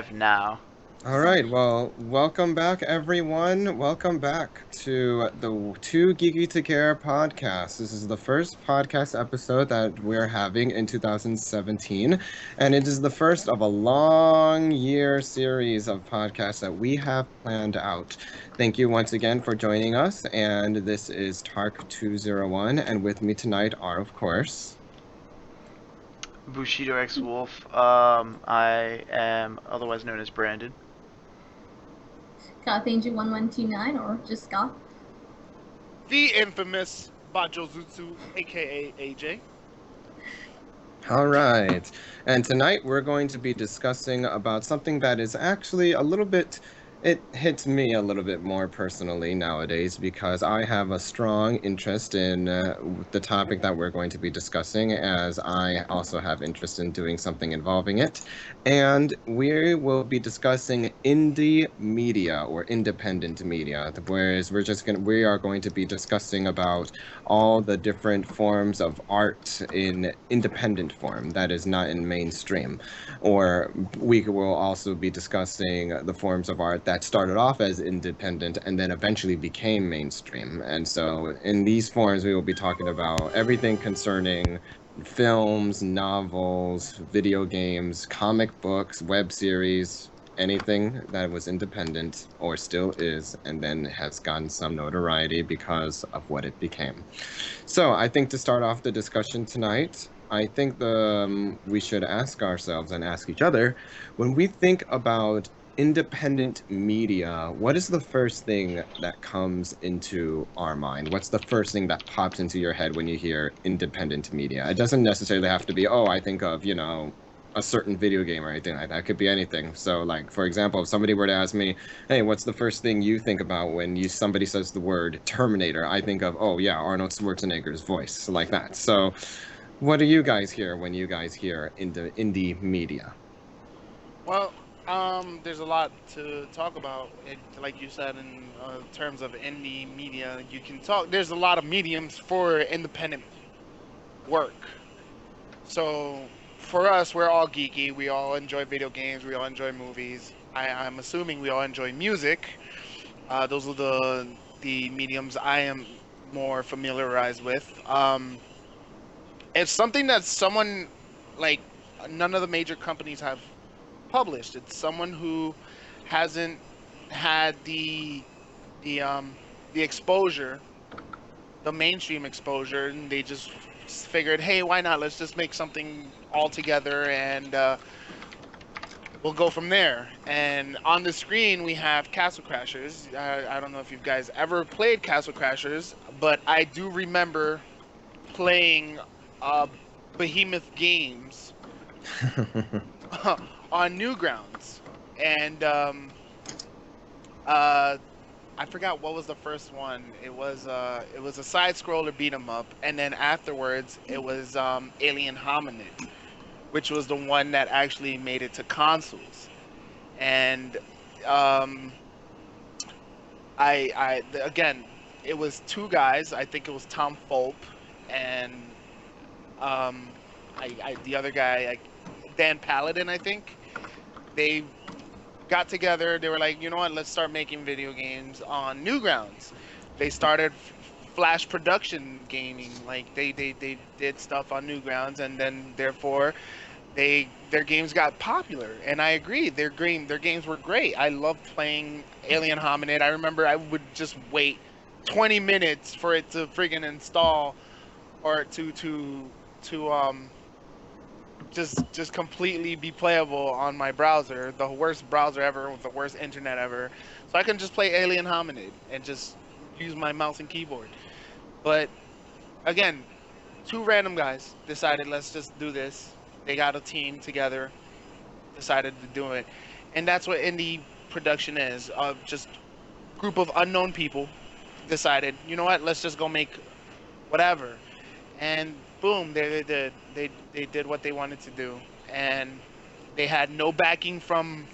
Now. All right, well, welcome back, everyone. Welcome back to the Too Geeky to Care podcast. This is the first podcast episode that we're having in 2017, and it is the first of a long year series of podcasts that we have planned out. Thank you once again for joining us, and this is Tark 201, and with me tonight are, of course, Bushido X Wolf. I am otherwise known as Brandon. Scott Danger 1129 or just Scott. The infamous Bajozutsu, aka AJ. All right. And tonight we're going to be discussing about something that is actually a little bit, it hits me a little bit more personally nowadays because I have a strong interest in the topic that we're going to be discussing, as I also have interest in doing something involving it. And we will be discussing indie media or independent media, whereas we are going to be discussing about all the different forms of art in independent form that is not in mainstream. Or we will also be discussing the forms of art that started off as independent and then eventually became mainstream. And so in these forms, we will be talking about everything concerning films, novels, video games, comic books, web series, anything that was independent or still is, and then has gotten some notoriety because of what it became. So I think to start off the discussion tonight, I think we should ask ourselves and ask each other, when we think about independent media, what is the first thing that comes into our mind? What's the first thing that pops into your head when you hear independent media? It doesn't necessarily have to be, oh, I think of, a certain video game or anything like that. It could be anything. So, like, for example, if somebody were to ask me, hey, what's the first thing you think about when somebody says the word Terminator? I think of, oh yeah, Arnold Schwarzenegger's voice, like that. So, what do you guys hear when you guys hear indie media? Well, there's a lot to talk about. Like you said, in terms of indie media, you can talk. There's a lot of mediums for independent work. So for us, we're all geeky. We all enjoy video games. We all enjoy movies. I'm assuming we all enjoy music. Those are the mediums I am more familiarized with. It's something that someone like none of the major companies have published. It's someone who hasn't had the um the exposure, the mainstream exposure, and they just figured, hey, why not? Let's just make something all together, and we'll go from there. And on the screen we have Castle Crashers. I don't know if you guys ever played Castle Crashers, but I do remember playing uh, Behemoth Games on Newgrounds, and uh, I forgot what was the first one. It was a side scroller beat 'em up, and then afterwards it was Alien Hominid, which was the one that actually made it to consoles. And um, again, it was two guys. I think it was Tom Fulp and um, the other guy, Dan Paladin, I think. They got together. They were like, you know what? Let's start making video games on Newgrounds. They started Flash production gaming. Like they did stuff on Newgrounds, and then therefore their games got popular. And I agree, their games were great. I loved playing Alien Hominid. I remember I would just wait 20 minutes for it to friggin' install, or to just completely be playable on my browser, the worst browser ever with the worst internet ever. So I can just play Alien Hominid and just use my mouse and keyboard. But again, two random guys decided, let's just do this. They got a team together, decided to do it, and that's what indie production is. Just group of unknown people decided, you know what? Let's just go make whatever, and boom, they did what they wanted to do, and they had no backing from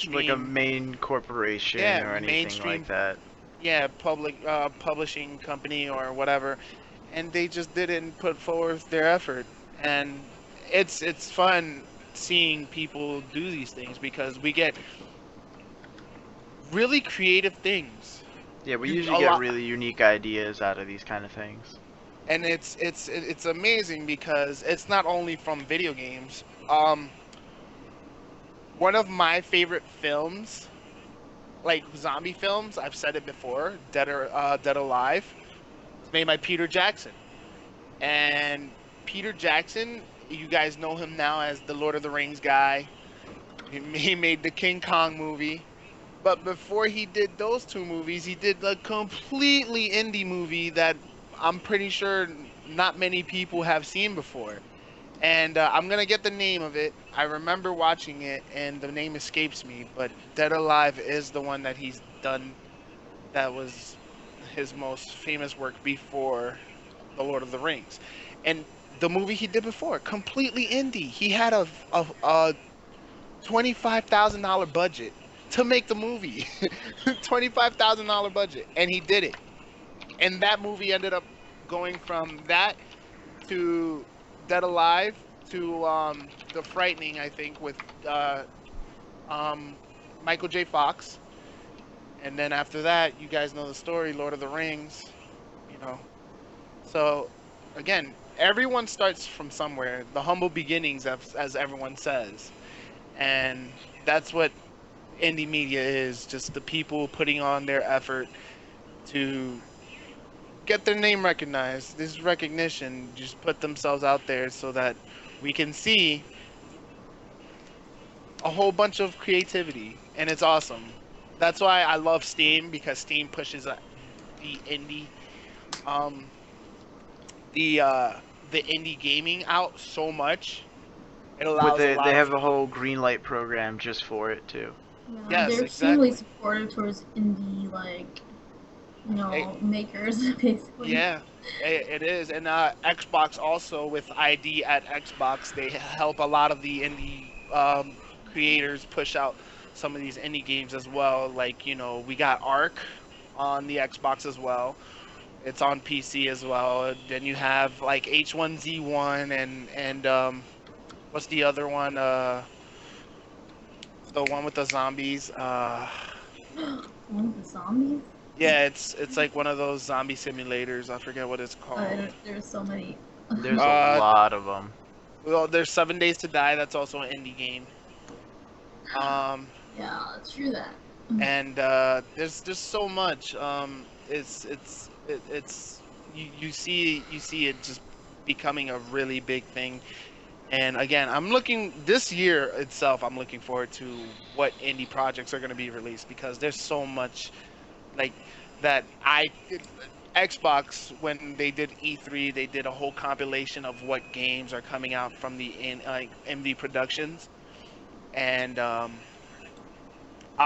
Like a mainstream. main corporation Yeah, or anything like mainstream. that. Yeah, public publishing company or whatever, and they just didn't put forth their effort, and it's fun seeing people do these things because we get really creative things. Yeah, we You usually a get lot, really unique ideas out of these kind of things. and it's amazing because it's not only from video games. One of my favorite films, like zombie films, I've said it before, Dead Alive. It's made by Peter Jackson, and Peter Jackson, you guys know him now as the Lord of the Rings guy. He made the King Kong movie. But before he did those two movies, he did a completely indie movie that I'm pretty sure not many people have seen before. And I'm gonna get the name of it. I remember watching it, and the name escapes me. But Dead Alive is the one that he's done. That was his most famous work before the Lord of the Rings, and the movie he did before, completely indie. He had a $25,000 budget to make the movie. $25,000 budget, and he did it. And that movie ended up going from that to Dead Alive to The Frightening, I think, with um, Michael J. Fox. And then after that, you guys know the story, Lord of the Rings. You know, so again, everyone starts from somewhere. The humble beginnings, as everyone says, and that's what indie media is, just the people putting on their effort to get their name recognized. This recognition, just put themselves out there so that we can see a whole bunch of creativity, and it's awesome. That's why I love Steam, because Steam pushes the indie um the uh the indie gaming out so much. It With allows a they lot of have a whole green light program just for it too. Yeah, yes, they're extremely exactly. supportive towards indie, like, Eh, makers, basically. Yeah, it is. And Xbox also, with ID at Xbox, they help a lot of the indie creators push out some of these indie games as well. Like, we got Ark on the Xbox as well. It's on PC as well. Then you have like H1Z1 and what's the other one? The one with the zombies. One of the zombies? Yeah, it's like one of those zombie simulators. I forget what it's called. There's so many. There's a Uh, lot of them. Well, there's 7 Days to Die. That's also an indie game. Yeah, true that. And there's just so much. It's you see it just becoming a really big thing. And again, I'm looking this year itself. I'm looking forward to what indie projects are going to be released, because there's so much like that. Xbox, when they did E3, they did a whole compilation of what games are coming out from the indie productions, and I'll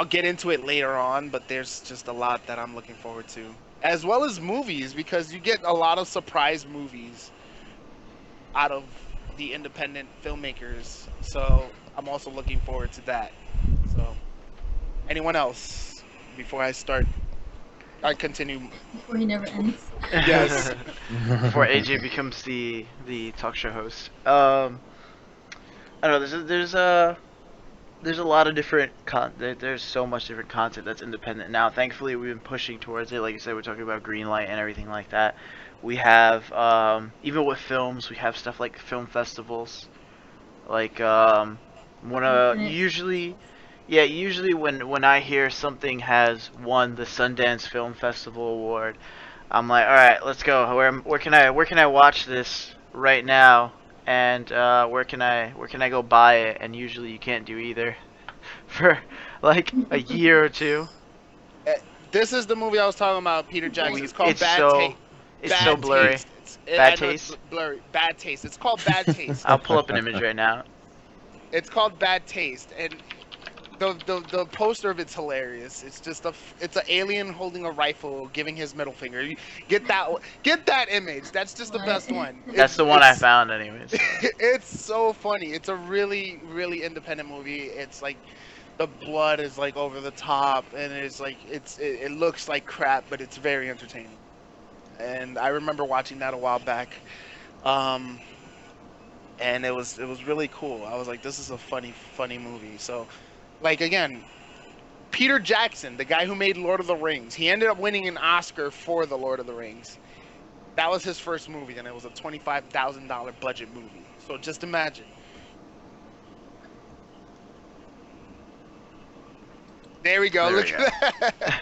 get into it later on, but there's just a lot that I'm looking forward to, as well as movies, because you get a lot of surprise movies out of the independent filmmakers. So I'm also looking forward to that. So, anyone else before I continue? Before he never ends. Yes. Before AJ becomes the talk show host. I don't know. There's a lot of different there's so much different content that's independent now. Thankfully, we've been pushing towards it. Like you said, we're talking about Greenlight and everything like that. We have even with films, we have stuff like film festivals. Like one Infinite. usually, yeah, usually when I hear something has won the Sundance Film Festival award, I'm like, all right, let's go. Where can I watch this right now? And where can I go buy it? And usually you can't do either for like a year or two. Uh, This is the movie I was talking about, Peter Jackson. It's called It's so it's so Bad blurry. Taste. I Bad know it's taste. blurry. Bad Taste. It's called Bad Taste. I'll pull up an image right now. It's called Bad Taste, and the poster of it's hilarious. It's just it's an alien holding a rifle, giving his middle finger. Get that image. That's just the What? best one. That's the one I found, anyways. It's so funny. It's a really really independent movie. It's like the blood is like over the top, and it's like it looks like crap, but it's very entertaining. And I remember watching that a while back. Um, and it was really cool. I was like, this is a funny movie. So, like again, Peter Jackson, the guy who made Lord of the Rings, he ended up winning an Oscar for the Lord of the Rings. That was his first movie, and it was a $25,000 budget movie. So just imagine. There we go. There Look we at that.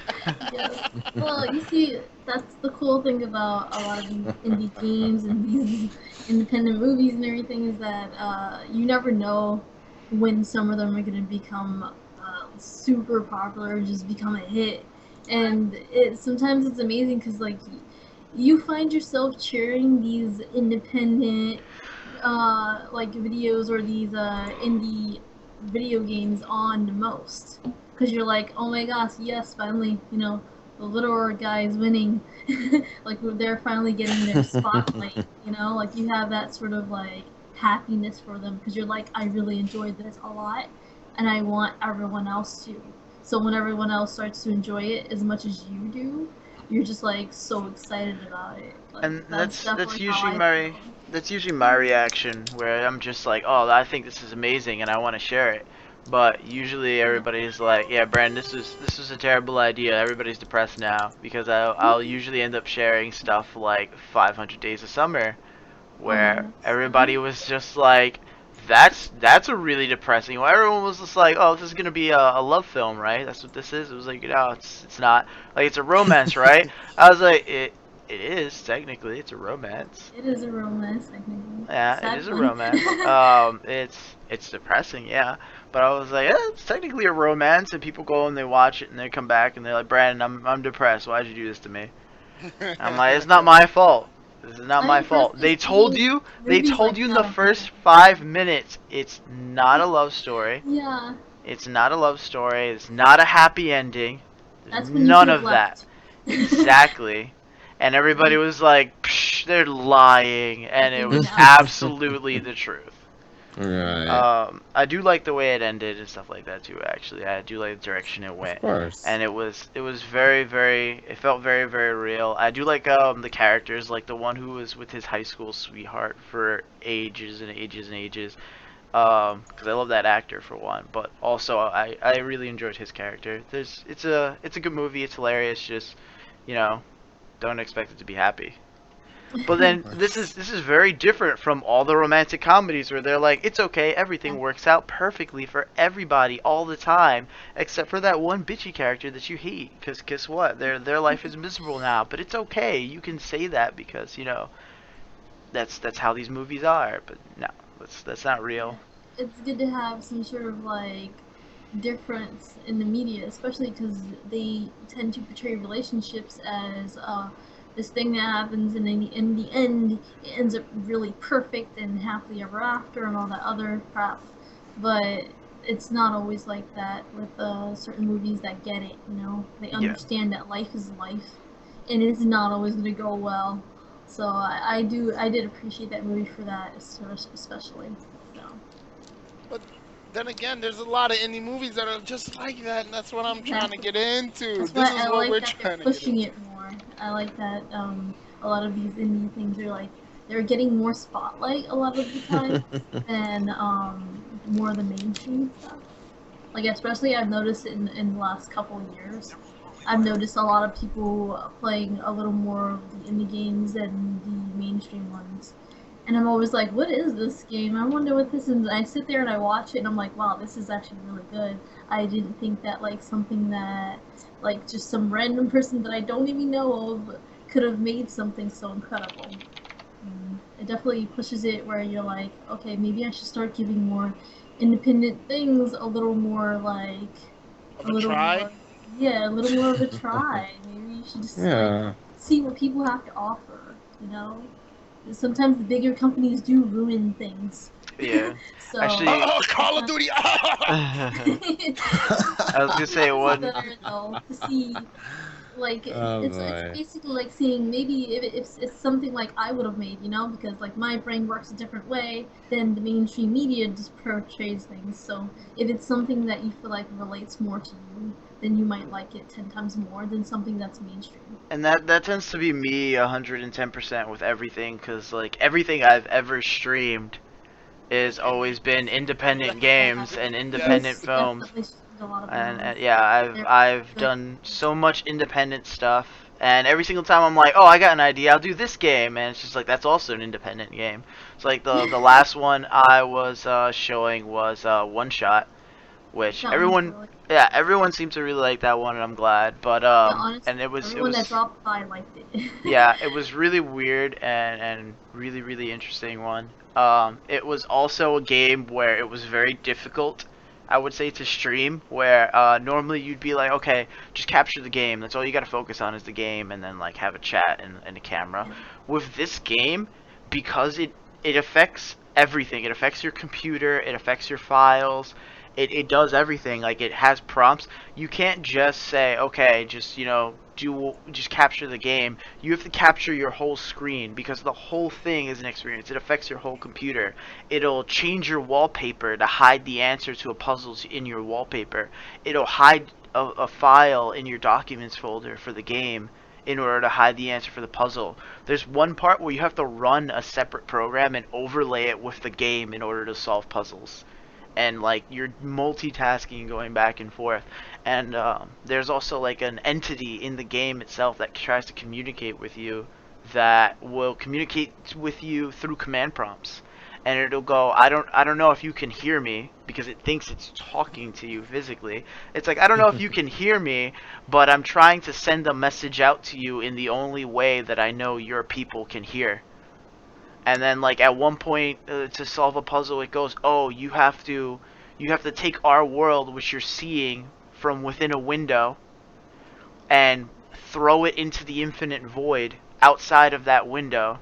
Yes. Well, you see, that's the cool thing about a lot of these indie games and these independent movies and everything is that you never know when some of them are going to become super popular or just become a hit. And sometimes it's amazing because like you find yourself cheering these independent like videos or these indie video games on the most because you're like, oh my gosh, yes, finally, the little guy is winning. Like they're finally getting their spotlight. Like you have that sort of like happiness for them because you're like, I really enjoyed this a lot, and I want everyone else to. So when everyone else starts to enjoy it as much as you do, you're just like so excited about it. Like, And that's that's definitely how usually I my feel. that's usually my reaction where I'm just like, oh, I think this is amazing and I want to share it. But usually everybody's like, yeah, Brandon, this is a terrible idea. Everybody's depressed now because I'll usually end up sharing stuff like 500 Days of Summer, Oh where yes. everybody was just like, that's a really depressing. Well, everyone was just like, oh, this is gonna be a love film, right? That's what this is. It was like, it's not like it's a romance, right? I was like, it is technically it's a romance. It is a romance, technically. Yeah, it is Sad a one. romance. It's depressing, yeah. But I was like, yeah, it's technically a romance, and people go and they watch it and they come back and they're like, Brandon, I'm depressed. Why'd you do this to me? I'm like, it's not my fault. This is not my I'm fault. personally They told seeing you. They movies told like you in the that. first 5 minutes. It's not a love story. Yeah, It's not a love story. It's not a happy ending. There's that's when you none should have of that. left. Exactly. And everybody was like, Psh, they're lying. And it was Yeah. absolutely the truth. Right. I do like the way it ended and stuff like that too. Actually, I do like the direction it Of went, course. and it was very it felt very real. I do like the characters, like the one who was with his high school sweetheart for ages and ages and ages. Because I love that actor for one, but also I really enjoyed his character. It's a good movie. It's hilarious. Just you know, don't expect it to be happy. But then this is very different from all the romantic comedies where they're like, it's okay, everything works out perfectly for everybody all the time, except for that one bitchy character that you hate. Because guess what? Their life is miserable now, but it's okay. You can say that because that's how these movies are. But no, that's not real. It's good to have some sort of like difference in the media, especially because they tend to portray relationships as this thing that happens, and in the end, it ends up really perfect and happily ever after, and all that other crap. But it's not always like that with certain movies that get it. They Yeah. understand that life is life, and it's not always going to go well. So I did appreciate that movie for that, especially. So. But then again, there's a lot of indie movies that are just like that, and that's what I'm trying to Exactly. get into. That's This why is I what like we're that they're trying to get pushing into. it more. I like that a lot of these indie things are like they're getting more spotlight a lot of the time than more of the mainstream stuff. Like especially I've noticed in the last couple of years, I've noticed a lot of people playing a little more of the indie games than the mainstream ones. And I'm always like, what is this game? I wonder what this is. And I sit there and I watch it and I'm like, wow, this is actually really good. I didn't think that like something that like just some random person that I don't even know of could have made something so incredible. It definitely pushes it where you're like, okay, maybe I should start giving more independent things a little more like Of a a little try. more, yeah, a little more of a try. Maybe you should just like Yeah. see what people have to offer. You know, sometimes the bigger companies do ruin things. Yeah. So Actually, Oh, Call of sometimes Duty. I was gonna say sometimes it's one. better though to see like Oh it's boy. basically like seeing maybe if it's something like I would have made, because like my brain works a different way than the mainstream media just portrays things. So if it's something that you feel like relates more to you, then you might like it 10 times more than something that's mainstream. And that tends to be me 110% with everything, cause like everything I've ever streamed is always been independent games and independent Yes. They films. definitely shifted a lot of And balance. yeah, They're I've good. done so much independent stuff, and every single time I'm like, oh, I got an idea, I'll do this game, and it's just like that's also an independent game. It's like the last one I was showing was One Shot, which That one's everyone, really yeah, everyone seemed to really like that one, and I'm glad. But yeah, honestly, and it everyone that was dropped by liked it. yeah, it was really weird and really interesting one. It was also a game where it was very difficult, I would say, to stream. Where normally you'd be like, okay, just capture the game. That's all you got to focus on is the game, and then like have a chat and a camera. Yeah. With this game, because it affects everything. It affects your computer. It affects your files. It does everything. Like it has prompts. You can't just say, okay, just just capture the game. You have to capture your whole screen because the whole thing is an experience. It affects your whole computer. It'll change your wallpaper to hide the answer to a puzzle in your wallpaper. It'll hide a file in your documents folder for the game in order to hide the answer for the puzzle. There's one part where you have to run a separate program and overlay it with the game in order to solve puzzles. And like you're multitasking, going back and forth. And there's also like an entity in the game itself that tries to communicate with you, that will communicate with you through command prompts. And it'll go, I don't know if you can hear me, because it thinks it's talking to you physically. It's like, I don't know if you can hear me, but I'm trying to send a message out to you in the only way that I know your people can hear. And then like at one point, to solve a puzzle, it goes, oh, you have to take our world, which you're seeing from within a window, and throw it into the infinite void outside of that window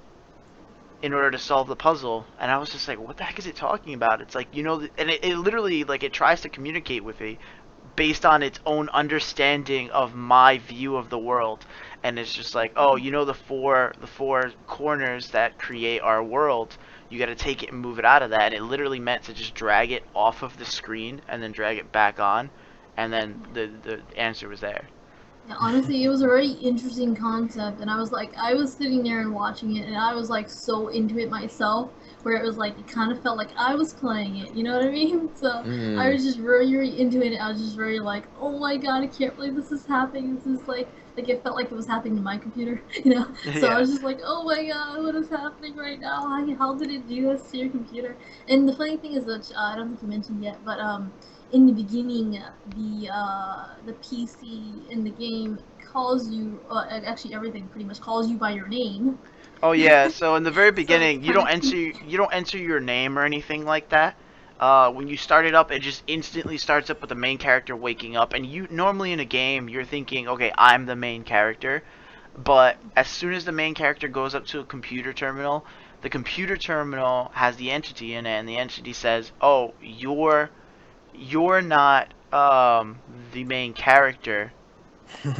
in order to solve the puzzle. And I was just like, what the heck is it talking about? It's like, and it literally, like, it tries to communicate with me based on its own understanding of my view of the world. And it's just like, oh, the four corners that create our world, you got to take it and move it out of that. And it literally meant to just drag it off of the screen and then drag it back on, and then the answer was there. Yeah, honestly, it was a very interesting concept, and I was sitting there and watching it, and I was like so into it myself, where it was like it kind of felt like I was playing it. You know what I mean? So I Mm. was just very into it. And I was just very like, oh my god, I can't believe this is happening. This is like it felt like it was happening to my computer. You know? So I Yeah. was just like, oh my god, what is happening right now? How did it do this to your computer? And the funny thing is that I don't think you mentioned yet, but in the beginning, the PC in the game calls you. Actually, everything pretty much calls you by your name. Oh yeah, so in the very So it's beginning, you kind don't of enter creepy. you don't enter your name or anything like that. When you start it up, it just instantly starts up with the main character waking up, and you normally in a game you're thinking, okay, I'm the main character, but as soon as the main character goes up to a computer terminal, the computer terminal has the entity in it, and the entity says, oh, you're not the main character.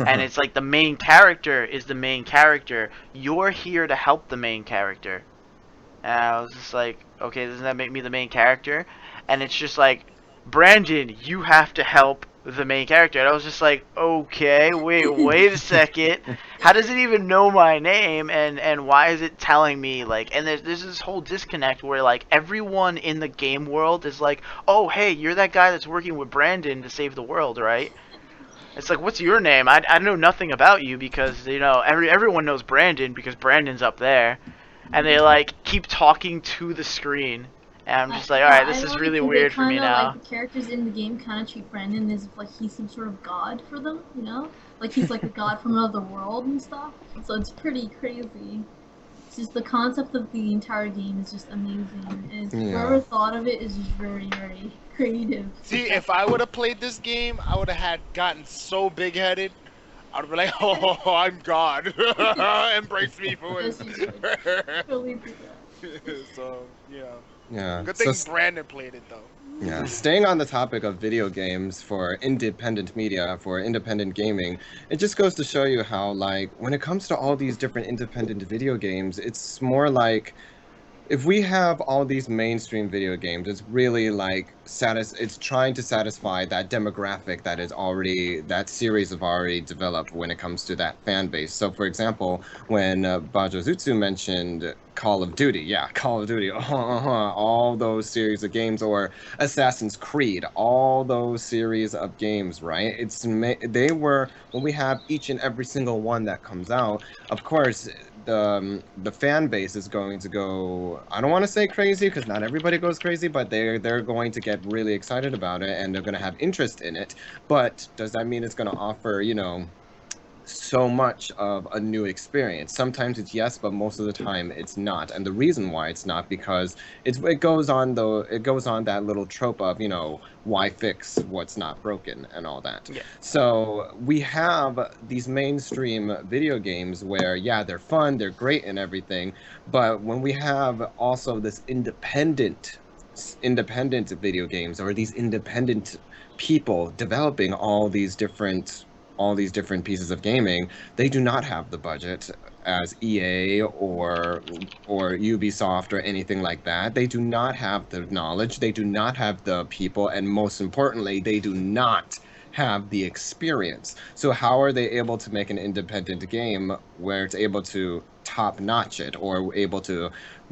And it's like the main character is the main character. You're here to help the main character. And I was just like, okay, doesn't that make me the main character? And it's just like, Brandon, you have to help the main character. And I was just like, okay, wait a second. How does it even know my name? And why is it telling me, like, and there's this whole disconnect where, like, everyone in the game world is like, oh, hey, you're that guy that's working with Brandon to save the world, right? It's like, what's your name? I know nothing about you, because everyone knows Brandon because Brandon's up there, and they like keep talking to the screen, and I'm just like, all Yeah, right, I this is like really it. They weird for me kind of like now. the characters in the game kind of treat Brandon as if like he's some sort of god for them. You know, like he's like a god from another world and stuff. So it's pretty crazy. It's just the concept of the entire game is just amazing, and Yeah. whoever thought of it is just very creative. See, if I would have played this game, I would have had gotten so big headed. I would be like, oh, I'm God. Embrace me for Yes, you should it. totally do that. So, yeah. Yeah. Good So thing Brandon played it, though. yeah, staying on the topic of video games for independent media, for independent gaming, it just goes to show you how, like, when it comes to all these different independent video games, it's more like if we have all these mainstream video games, it's really like it's trying to satisfy that demographic that is already that series have already developed when it comes to that fan base. So, for example, when Bajozutsu mentioned Call of Duty, yeah, Call of Duty, all those series of games, or Assassin's Creed, all those series of games, right? They were when we have each and every single one that comes out. Of course, the fan base is going to go, I don't want to say crazy because not everybody goes crazy, but they're going to get really excited about it and they're going to have interest in it. But does that mean it's going to offer, so much of a new experience? Sometimes it's yes, but most of the time it's not. And the reason why it's not, because it goes on that little trope of, why fix what's not broken and all that. Yeah. So we have these mainstream video games where, yeah, they're fun, they're great and everything, but when we have also this independent video games, or these independent people developing all these different pieces of gaming, they do not have the budget as EA or Ubisoft or anything like that. They do not have the knowledge, they do not have the people, and most importantly, they do not have the experience. So how are they able to make an independent game where it's able to top notch it, or able to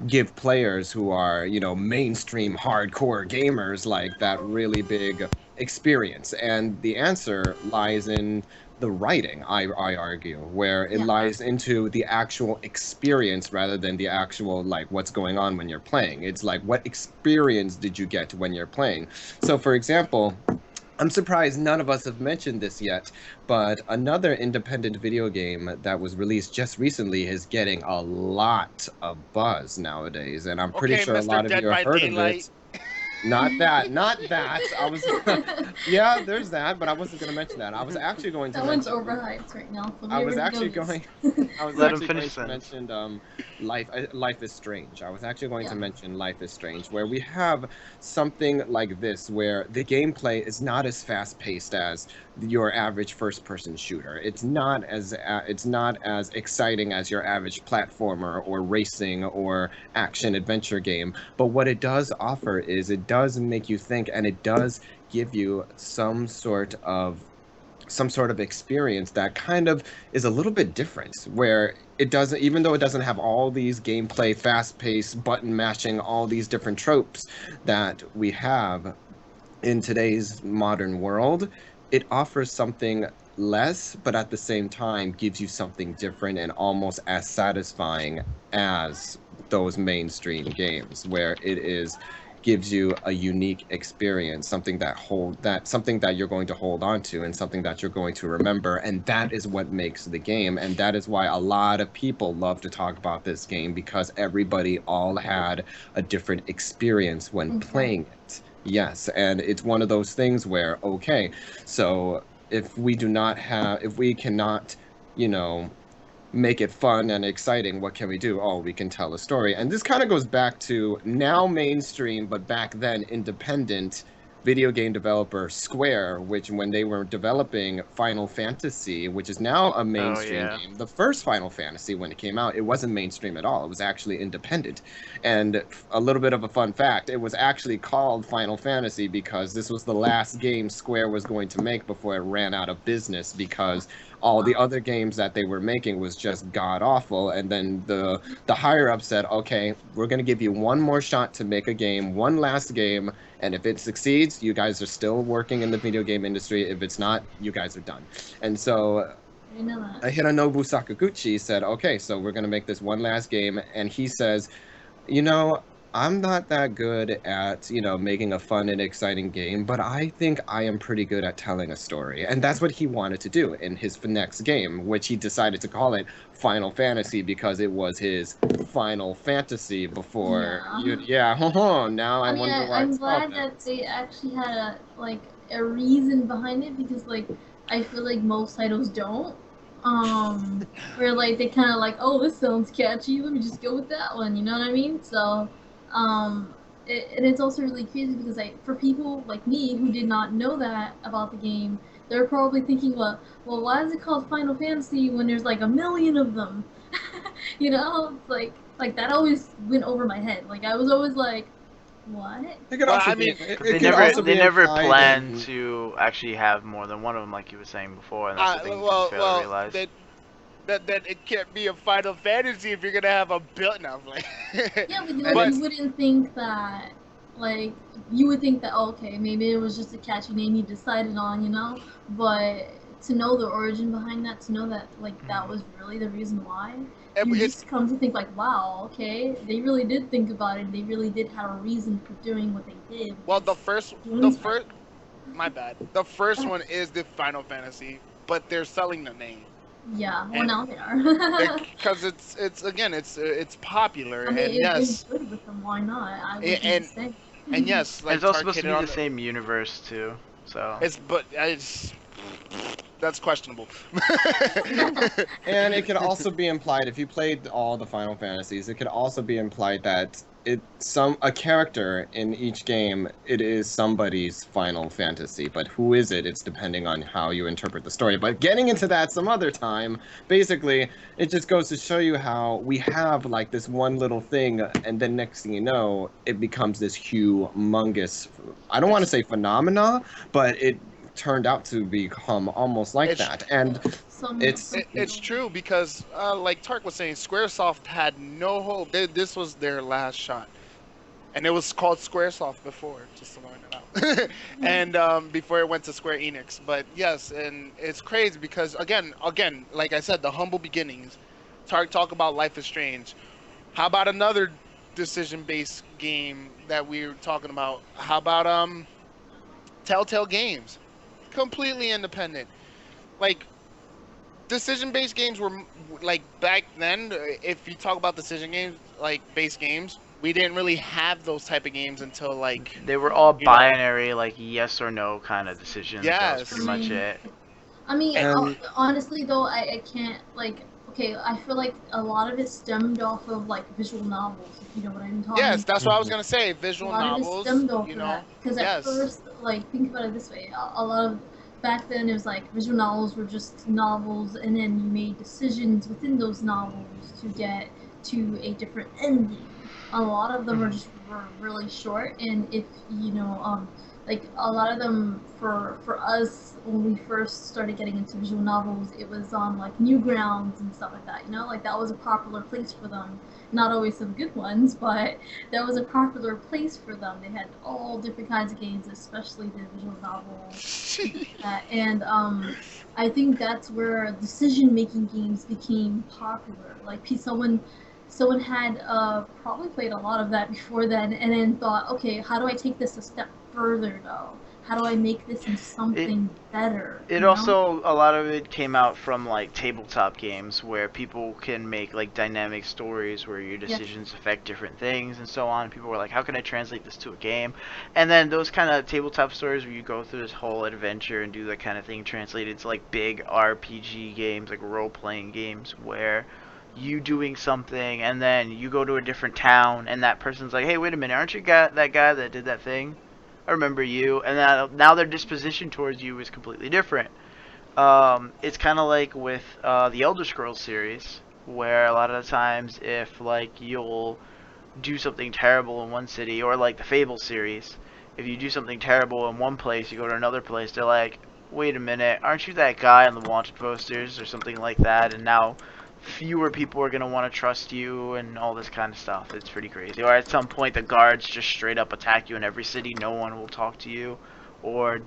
give players who are, mainstream hardcore gamers like that really big experience? And the answer lies in the writing, I argue, where it Yeah. lies into the actual experience rather than the actual, like, what's going on when you're playing. It's like, what experience did you get when you're playing? So, for example, I'm surprised none of us have mentioned this yet, but another independent video game that was released just recently is getting a lot of buzz nowadays, and I'm pretty Okay, sure a Mr. lot of Dead you have by heard of Daylight. it. Not that. I was, yeah, there's that, but I wasn't going to mention that. I was actually going to That one's mention. overhyped right now. So I we was already actually know going. this. I was Let him actually finish going to sentence. mention Life is Strange. I was actually going to Yeah. mention Life is Strange, where we have something like this, where the gameplay is not as fast paced as your average first person shooter. It's not as exciting as your average platformer or racing or action adventure game. But what it does offer is it does make you think, and it does give you some sort of experience that kind of is a little bit different, where it doesn't, even though it doesn't have all these gameplay, fast-paced, button mashing, all these different tropes that we have in today's modern world, it offers something less, but at the same time gives you something different and almost as satisfying as those mainstream games, where it is gives you a unique experience, something that you're going to hold on to and something that you're going to remember. And that is what makes the game, and that is why a lot of people love to talk about this game, because everybody all had a different experience when playing it. Yes, and it's one of those things where, okay, so if we cannot, make it fun and exciting, what can we do? Oh, we can tell a story. And this kind of goes back to now mainstream, but back then independent video game developer Square, which when they were developing Final Fantasy, which is now a Oh mainstream yeah. game, the first Final Fantasy, when it came out, it wasn't mainstream at all. It was actually independent. And a little bit of a fun fact, it was actually called Final Fantasy because this was the last game Square was going to make before it ran out of business, because all the other games that they were making was just god awful. And then the higher up said, okay, we're going to give you one more shot to make a game, one last game, and if it succeeds, you guys are still working in the video game industry. If it's not, you guys are done. And so I know that. Hironobu Sakaguchi said, okay, so we're going to make this one last game. And he says, you know, I'm not that good at, making a fun and exciting game, but I think I am pretty good at telling a story. And that's what he wanted to do in his next game, which he decided to call it Final Fantasy because it was his final fantasy before. Yeah. Now I I mean, wonder why I'm it's called glad that. that they actually had a reason behind it, because I feel like most titles don't. Where they kind of oh, this sounds catchy, let me just go with that one. You know what I mean? So, and it's also really crazy because for people like me who did not know that about the game, they're probably thinking, why is it called Final Fantasy when there's a million of them? It's like Like that always went over my head. Like I was always like, what? It could Well, also I be. mean, But It could also be they never implied planned in. to actually have more than one of them, like you were saying before, and that's the thing people fail to realize. That it can't be a Final Fantasy if you're gonna have a build. No, I'm like, Yeah, but And but you wouldn't think that, like, you would think that, okay, maybe it was just a catchy name he decided on, you know? But to know the origin behind that, to know that, like, that was really the reason why, you it's just come to think, like, wow, okay, they really did think about it. They really did have a reason for doing what they did. well, Which is the games first, my bad. The first one is the Final Fantasy, but they're selling the name, yeah, well, and now they are. because it's again, it's popular, I mean, and it's yes, good with them. Why not? I would do the and same. and yes, And like it's also Tark supposed hit to it be on the same universe too, so. it's that's questionable. And it could also be implied if you played all the Final Fantasies, it could also be implied that a character in each game, it is somebody's Final Fantasy, but who is it? It's depending on how you interpret the story. But getting into that some other time, basically, it just goes to show you how we have like this one little thing, and then next thing you know, it becomes this humongous, I don't want to say phenomena, but it turned out to become almost like it's that. And it's It's true because, like Tark was saying, SquareSoft had no hope. This was their last shot, and it was called SquareSoft before, just to learn it out, and before it went to Square Enix. But yes, and it's crazy because again, like I said, the humble beginnings. Tark talk about Life is Strange. How about another decision-based game that we were talking about? How about Telltale Games? Completely independent. Like decision-based games were like back then. If you talk about decision games, like base games, we didn't really have those type of games until like, They were all you know, binary, like yes or no kind of decisions. That was I pretty yes, much mean, it. and honestly though, I can't like. Okay, I feel like a lot of it stemmed off of like visual novels, if you know what I'm talking yes, about. that's what I was Mhm. gonna say. A Visual lot of it novels, stemmed off you of that know, because at yes, first, like, think about it this way: a lot of back then it was like visual novels were just novels, and then you made decisions within those novels to get to a different ending. A lot of them were really short, and if you know, like a lot of them for us when we first started getting into visual novels, it was on like Newgrounds and stuff like that. You know, like that was a popular place for them. Not always some good ones, but that was a popular place for them. They had all different kinds of games, especially the visual novel. And I think that's where decision-making games became popular. Like someone had probably played a lot of that before then, and then thought, okay, how do I take this a step further though? How do I make this into It something better? it You know? also a lot of it came out from like tabletop games where people can make like dynamic stories where your Yeah. decisions affect different things and so on. People were like, how can I translate this to a game? And then those kind of tabletop stories where you go through this whole adventure and do that kind of thing translated to like big RPG games, like role playing games where you doing something and then you go to a different town and that person's like, hey, wait a minute, aren't you that guy that did that thing? I remember you, and now their disposition towards you is completely different. It's kind of like with the Elder Scrolls series, where a lot of the times if like you'll do something terrible in one city, or like the Fable series, if you do something terrible in one place, you go to another place, they're like, wait a minute, aren't you that guy on the wanted posters or something like that? And now fewer people are going to want to trust you and all this kind of stuff. It's pretty crazy. Or at some point, the guards just straight up attack you in every city. No one will talk to you or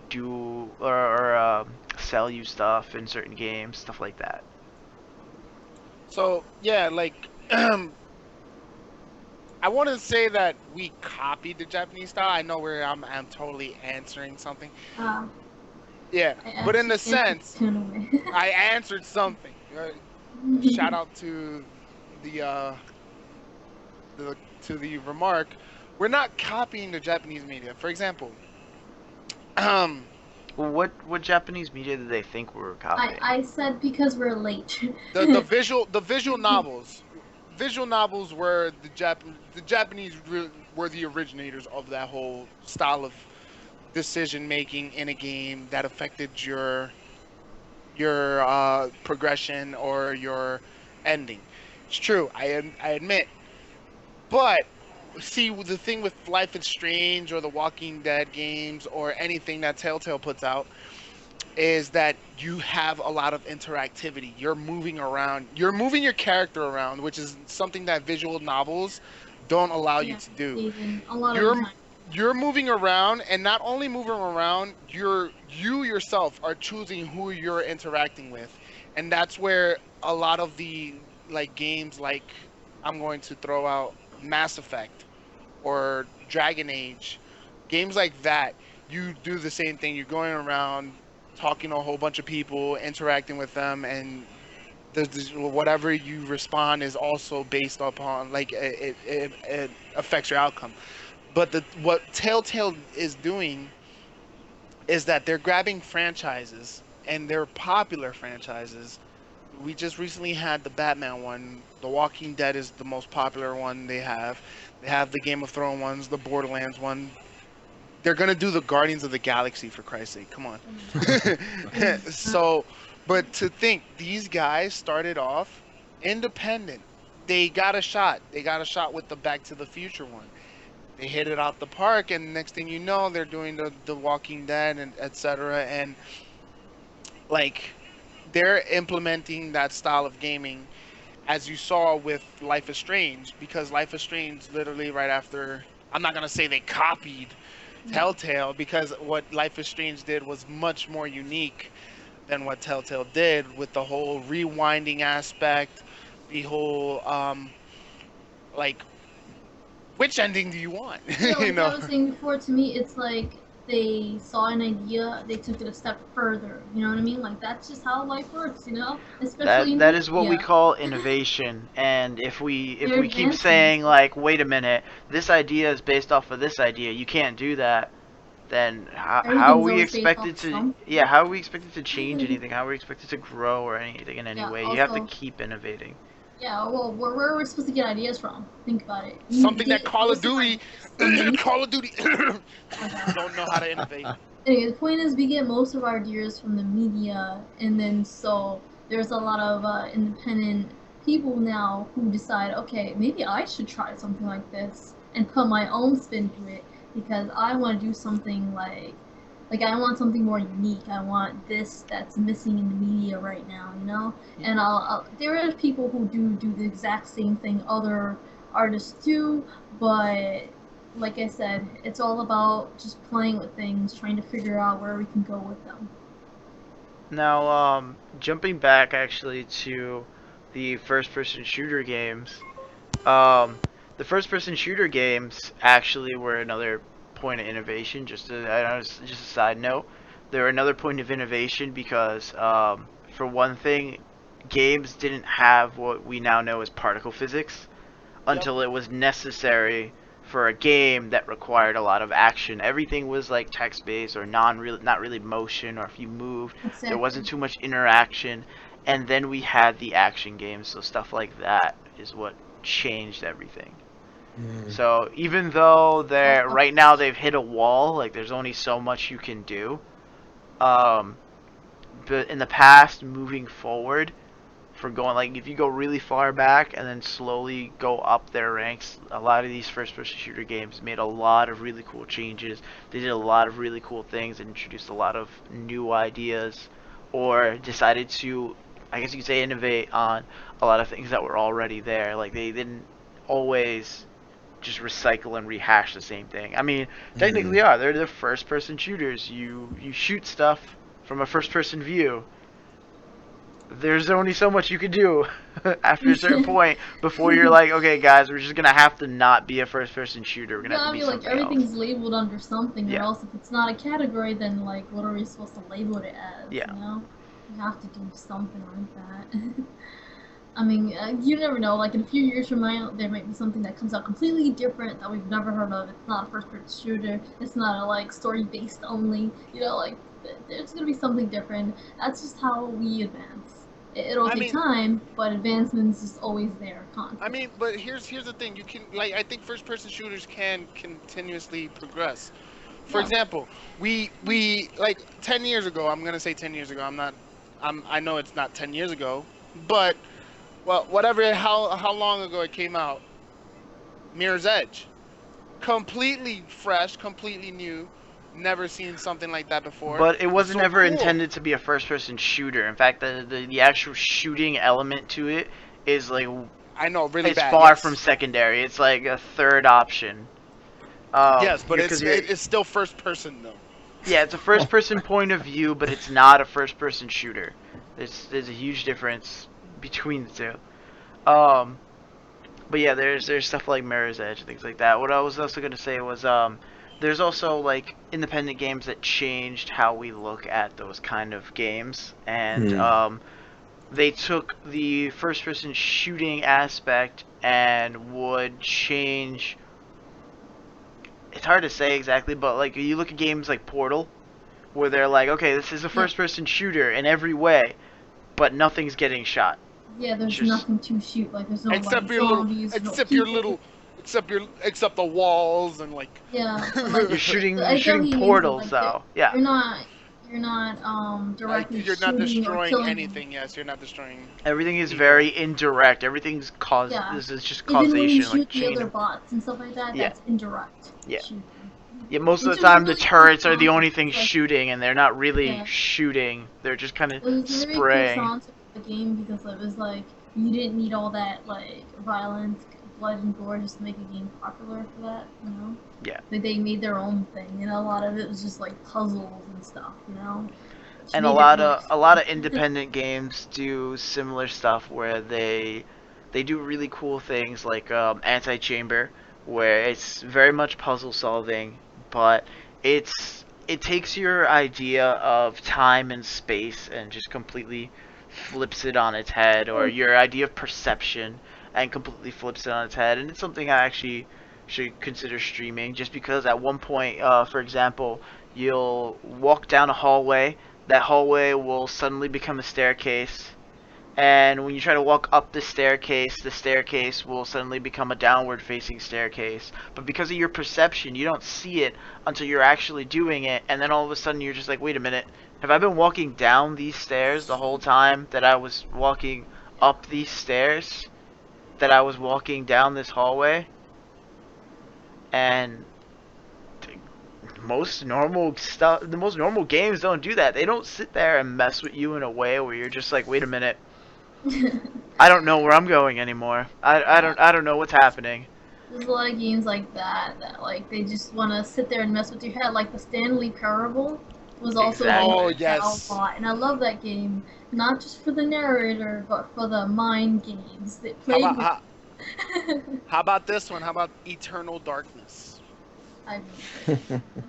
sell you stuff in certain games, stuff like that. so yeah, like I want to say that we copied the Japanese style. I know where I'm totally answering something. Uh, Yeah, I but in actually the sense, in a way. I answered something. Shout out to the to the remark. We're not copying the Japanese media. For example, um, Well, what Japanese media did they think we were copying? I said because we're late. the visual novels. Visual novels were the Japanese were the originators of that whole style of decision making in a game that affected your progression or your ending. It's true. I admit But see, the thing with Life is Strange or the Walking Dead games or anything that Telltale puts out is that you have a lot of interactivity. You're moving around. You're moving your character around, which is something that visual novels don't allow you Yeah, to do. even a lot of the You're time. you're moving around, and not only moving around, you yourself are choosing who you're interacting with, and that's where a lot of the like games like I'm going to throw out Mass Effect or Dragon Age, games like that, you do the same thing. You're going around talking to a whole bunch of people, interacting with them, and whatever you respond is also based upon like it affects your outcome. But what Telltale is doing is that they're grabbing franchises and they're popular franchises. We just recently had the Batman one. The Walking Dead is the most popular one they have. They have the Game of Thrones ones, the Borderlands one. They're gonna do the Guardians of the Galaxy for Christ's sake. Come on. So, but to think these guys started off independent. They got a shot. They got a shot with the Back to the Future one. They hit it out the park, and next thing you know, they're doing the Walking Dead and etc. And like they're implementing that style of gaming as you saw with Life is Strange, because Life is Strange literally right after, I'm not gonna say they copied No. Telltale, because what Life is Strange did was much more unique than what Telltale did with the whole rewinding aspect, the whole like which ending do you want? Yeah, you like I know. was saying before, to me, it's like they saw an idea, they took it a step further. You know what I mean? Like that's just how life works, you know? Especially in That is what we media. call innovation. And if They're we keep advancing. saying like, wait a minute, this idea is based off of this idea, you can't do that, then how are Everything's we always based off expected of to some. how are we expected to change anything? How are we expected to grow or anything in any Yeah. way? You have to Also, keep innovating. yeah. Well, where are we supposed to get ideas from? Think about it. Something that Call of Most of our Duty, ideas from the media. Call of Duty Oh God. don't know how to innovate. Anyway, the point is, we get most of our ideas from the media, and then so there's a lot of independent people now who decide, okay, maybe I should try something like this and put my own spin to it because I want to do something like I want something more unique. I want this that's missing in the media right now, you know. And there are people who do the exact same thing other artists do, but like I said, it's all about just playing with things, trying to figure out where we can go with them. Now, jumping back actually to the first-person shooter games, um, the first-person shooter games actually were another point of innovation. Just a side note, they were another point of innovation because, for one thing, games didn't have what we now know as particle physics Yep. until it was necessary for a game that required a lot of action. Everything was like text based or not really motion, or if you moved, there Exactly. wasn't too much interaction. And then we had the action games, so stuff like that is what changed everything. Mm. So even though they're Also, right now they've hit a wall, like there's only so much you can do. Um, but in the past, moving forward, for going like if you go really far back and then slowly go up their ranks, a lot of these first person shooter games made a lot of really cool changes. They did a lot of really cool things and introduced a lot of new ideas, or decided to, I guess you could say, innovate on a lot of things that were already there. Like they didn't always just recycle and rehash the same thing. I mean, technically Mm. they're the first person shooters. You shoot stuff from a first person view. There's only so much you can do after a certain point before you're like, okay, guys, we're just gonna have to not be a first-person shooter. We're gonna have yeah, to I be mean, like something else. everything's labeled under something, or Yeah, else if it's not a category, then like what are we supposed to label it as? yeah. You know, you have to do something like that. I mean, you never know. Like in a few years from now, there might be something that comes out completely different that we've never heard of. It's not a first-person shooter. It's not a like story-based only. You know, like there's gonna be something different. That's just how we advance. It'll I take mean, time, but advancement's just always there, constantly. but here's the thing. You can like I think first person shooters can continuously progress. For Yeah. example, we like 10 years ago, I'm going to say 10 years ago. I know it's not 10 years ago, but well, whatever how long ago it came out, Mirror's Edge. Completely fresh, completely new. Never seen something like that before. But it It's wasn't so ever cool. intended to be a first-person shooter. In fact, the actual shooting element to it is like I know, really it's bad. far from Yes, secondary. It's like a third option. yes, but Because you're it's still first person though. yeah, it's a first-person point of view, but it's not a first-person shooter. There's a huge difference between the two. But yeah, there's stuff like Mirror's Edge and things like that. What I was also gonna say was there's also like independent games that changed how we look at those kind of games, and they took the first-person shooting aspect and would change. It's hard to say exactly, but like you look at games like Portal, where they're like, okay, this is a Yeah. first-person shooter in every way, but nothing's getting shot. Yeah, there's Just nothing to shoot. Like there's no Except like for your little, zombies, no except your people. little, except the walls and like. Yeah, but like you're shooting I you're get what shooting he means. Though. portals though. Yeah. You're not directly You're not shooting or destroying killing them. anything. Yes, you're not destroying. Everything is People. very indirect. Everything's cause. Yeah. This is just Even when you causation, like shoot the chain. other bots and stuff like that, Yeah. that's indirect Yeah. shooting. Yeah, most of Which the is time the really turrets cool are the only concept, things like- shooting, and they're not really Yeah. shooting. They're just kind of It was a very cool spraying. concept of the game because it was like you didn't need all that like violence, blood and gore just to make a game popular for that, you know? Yeah. Like they made their own thing, and a lot of it was just like puzzles and stuff, you know? Which And made a it lot really of independent games do similar stuff where they do really cool things like anti-chamber, where it's very much puzzle solving, but it takes your idea of time and space and just completely flips it on its head, or your idea of perception and completely flips it on its head. And it's something I actually should consider streaming, just because at one point, for example, you'll walk down a hallway. That hallway will suddenly become a staircase, and when you try to walk up the staircase will suddenly become a downward facing staircase. But because of your perception, you don't see it until you're actually doing it, and then all of a sudden you're just like, wait a minute, have I been walking down these stairs the whole time that I was walking up these stairs? That I was walking down this hallway? And most normal stuff, the most normal games don't do that. They don't sit there and mess with you in a way where you're just like, wait a minute, I don't know where I'm going anymore. I don't know what's happening. There's a lot of games like that like they just want to sit there and mess with your head. Like the Stanley Parable was also Exactly. Oh, a yes. lot, and I love that game not just for the narrator but for the mind games that How played. about how about this one? How about Eternal Darkness? I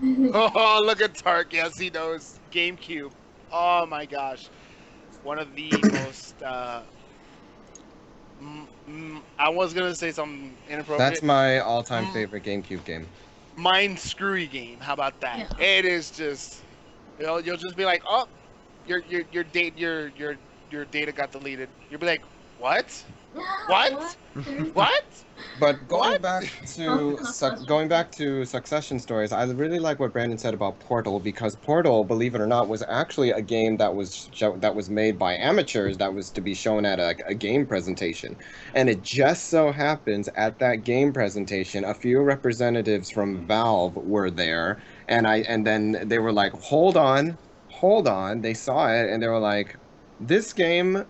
Oh, look at Tark. Yes, he knows. GameCube. Oh my gosh, one of the most. I was gonna say something inappropriate. That's my all-time favorite GameCube game. Mind screwy game. How about that? Yeah. It is just. You'll just be like, oh, your data got deleted. You'll be like, what? What? What? But going What? back to Succession Stories, I really like what Brandon said about Portal, because Portal, believe it or not, was actually a game that was made by amateurs that was to be shown at a game presentation. And it just so happens at that game presentation, a few representatives from Valve were there, and then they were like, hold on. They saw it and they were like, this game,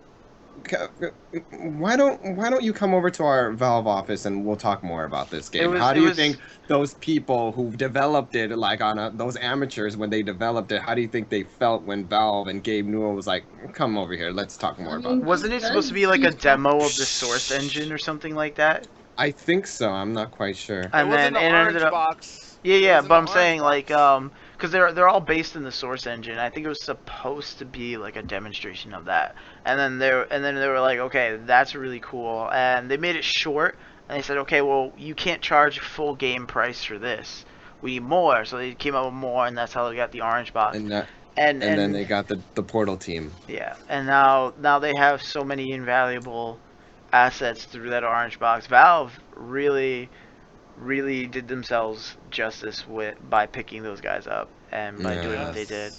why don't you come over to our Valve office and we'll talk more about this game? How do you think those people who developed it, like those amateurs, when they developed it, how do you think they felt when Valve and Gabe Newell was like, come over here, let's talk more about it? Wasn't it supposed to be like a demo of the Source engine or something like that? I think so. I'm not quite sure. It And was then in the it orange ended up. box. Yeah, but I'm saying like because they're all based in the Source engine. I think it was supposed to be like a demonstration of that, and then they were like, okay, that's really cool, and they made it short, and they said, okay, well, you can't charge full game price for this. We need more, so they came up with more, and that's how they got the orange box. And And then they got the Portal team. Yeah, and now they have so many invaluable assets through that orange box. Valve really did themselves justice by picking those guys up and by doing what they did.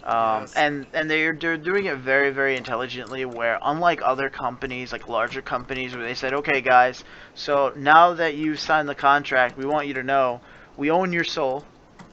Yes. And they're doing it very, very intelligently. Where unlike other companies, like larger companies, where they said, okay, guys, so now that you signed the contract, we want you to know we own your soul.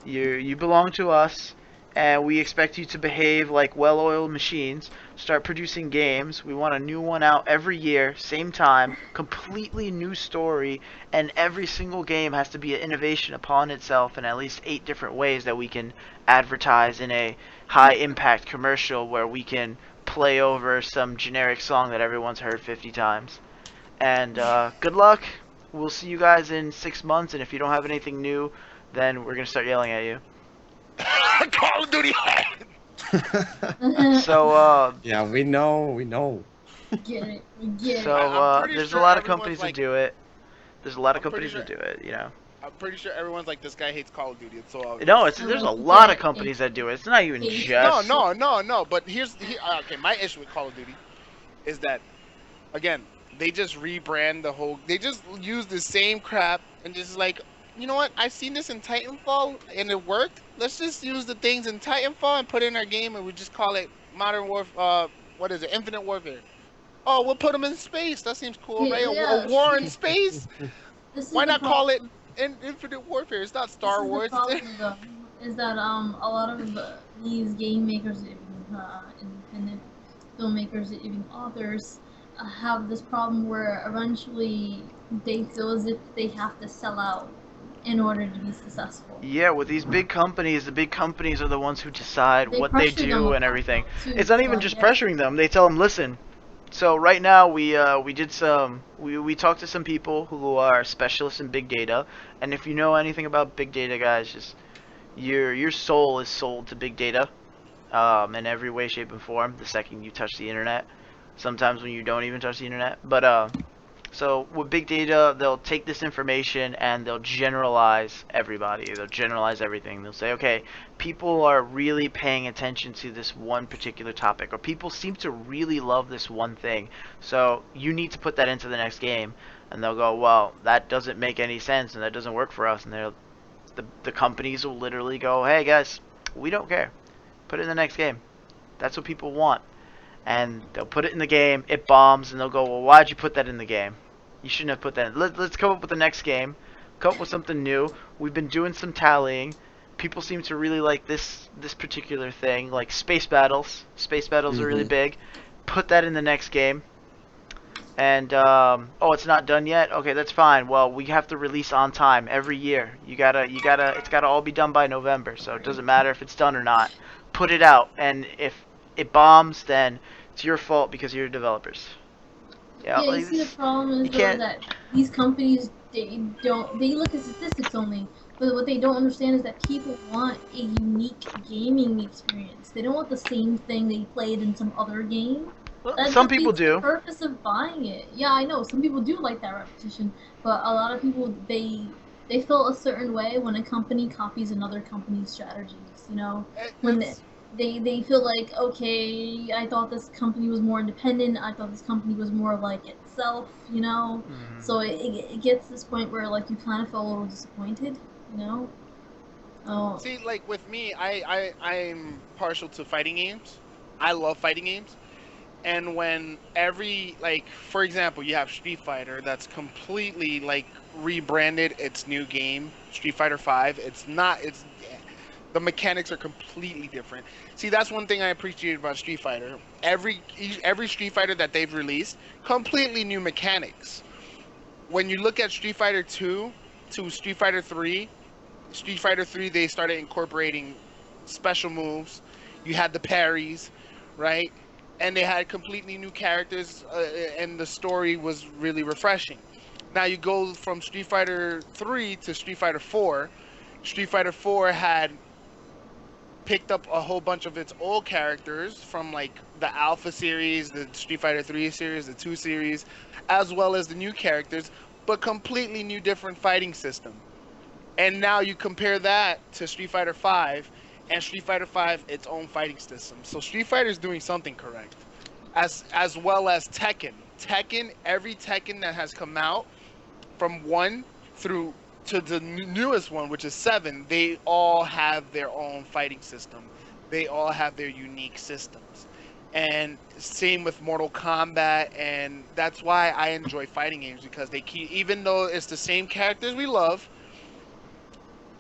You belong to us, and we expect you to behave like well-oiled machines. Start producing games. We want a new one out every year, same time, completely new story, and every single game has to be an innovation upon itself in at least 8 different ways that we can advertise in a high impact commercial where we can play over some generic song that everyone's heard 50 times. And good luck. We'll see you guys in 6 months, and if you don't have anything new, then we're gonna start yelling at you. Call of Duty. So Yeah, we know. Get it. We get so it. I'm pretty there's a sure lot of everyone's companies that like, do it. There's a lot of I'm pretty companies sure, that do it. You know. I'm pretty sure everyone's like, this guy hates Call of Duty. It's so obvious. No, I there's a like to lot of get companies a that do it. It's not even No, just. No. But okay. My issue with Call of Duty is that, again, they just rebrand the whole. They just use the same crap and just like, you know what? I've seen this in Titanfall and it worked. Let's just use the things in Titanfall and put it in our game, and we just call it Modern Warfare. What is it? Infinite Warfare. Oh, we'll put them in space. That seems cool, right? A Yeah, war in see, space. this is Why the not call it problem. Infinite Warfare? It's not This Star is the Wars. problem, though, is that a lot of these game makers, even independent filmmakers, even authors, have this problem where eventually they feel as if they have to sell out in order to be successful. Yeah, with these big companies, the big companies are the ones who decide They what they pressure them do a and lot, everything. though, too. It's not So even I just get pressuring them. They tell them, listen. So right now we did some we talked to some people who are specialists in big data, and if you know anything about big data, guys, just your soul is sold to big data, in every way, shape, and form. The second you touch the internet, sometimes when you don't even touch the internet, but so with big data, they'll take this information and they'll generalize everybody. They'll generalize everything. They'll say, okay, people are really paying attention to this one particular topic, or people seem to really love this one thing. So you need to put that into the next game. And they'll go, well, that doesn't make any sense and that doesn't work for us. And the companies will literally go, hey guys, we don't care. Put it in the next game. That's what people want. And they'll put it in the game, it bombs, and they'll go, well, why'd you put that in the game? You shouldn't have put that in. Let's come up with the next game. Come up with something new. We've been doing some tallying. People seem to really like this particular thing, like space battles. Space battles are really big. Put that in the next game. And oh, it's not done yet. Okay, that's fine. Well, we have to release on time every year. It's gotta all be done by November. So it doesn't matter if it's done or not. Put it out, and if it bombs, then it's your fault because you're developers. Yeah, Yeah, you like see the this, problem you is though can't. that these companies they look at statistics only, but what they don't understand is that people want a unique gaming experience. They don't want the same thing they played in some other game. Well, That some people defeats the do. purpose of buying it. Yeah, I know some people do like that repetition, but a lot of people they feel a certain way when a company copies another company's strategies. You know, when It's they feel like, okay, I thought this company was more independent, I thought this company was more like itself, you know. So it gets to this point where like you kind of feel a little disappointed, you know. Oh, See, like with me, I'm partial to fighting games. I love fighting games. And when every, like, for example, you have Street Fighter that's completely like rebranded its new game, Street Fighter 5. It's not it's The mechanics are completely different. See, that's one thing I appreciate about Street Fighter. Every Street Fighter that they've released, completely new mechanics. When you look at Street Fighter 2 to Street Fighter 3, Street Fighter 3 they started incorporating special moves. You had the parries, right? And they had completely new characters, and the story was really refreshing. Now you go from Street Fighter 3 to Street Fighter 4. Street Fighter 4 had picked up a whole bunch of its old characters from like the Alpha series, the Street Fighter 3 series, the 2 series, as well as the new characters, but completely new different fighting system. And now you compare that to Street Fighter 5 and Street Fighter 5 its own fighting system. So Street Fighter is doing something correct. As well as Tekken. Every Tekken that has come out from 1 through to the newest one, which is 7, they all have their own fighting system. they all have their unique systems. And same with Mortal Kombat, and that's why I enjoy fighting games, because they keep, even though it's the same characters we love,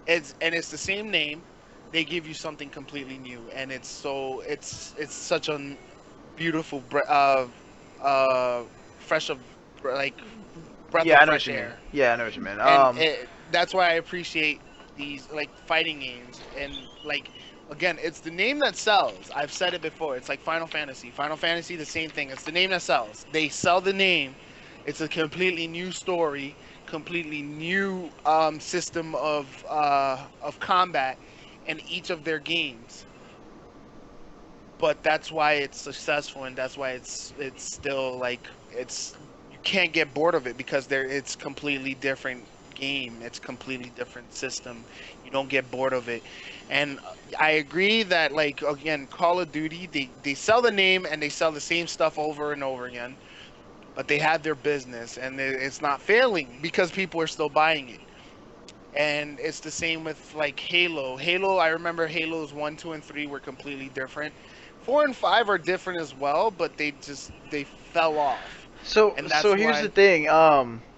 it's the same name, they give you something completely new, and it's such a beautiful fresh of like breath Yeah, of I know what fresh you mean. air. Yeah, I know what you mean. And that's why I appreciate these like fighting games. And like, again, it's the name that sells. I've said it before. It's like Final Fantasy. Final Fantasy, the same thing. It's the name that sells. They sell the name. It's a completely new story, completely new system of combat in each of their games. But that's why it's successful, and that's why it's still like, it's, you can't get bored of it, because it's completely different game, it's completely different system. You don't get bored of it. And I agree that, like, again, Call of Duty, they sell the name and they sell the same stuff over and over again, but they have their business, and it's not failing because people are still buying it. And it's the same with like Halo. I remember Halos 1, 2, and 3 were completely different. 4 and 5 are different as well, but they fell off. So And so that's here's the why thing.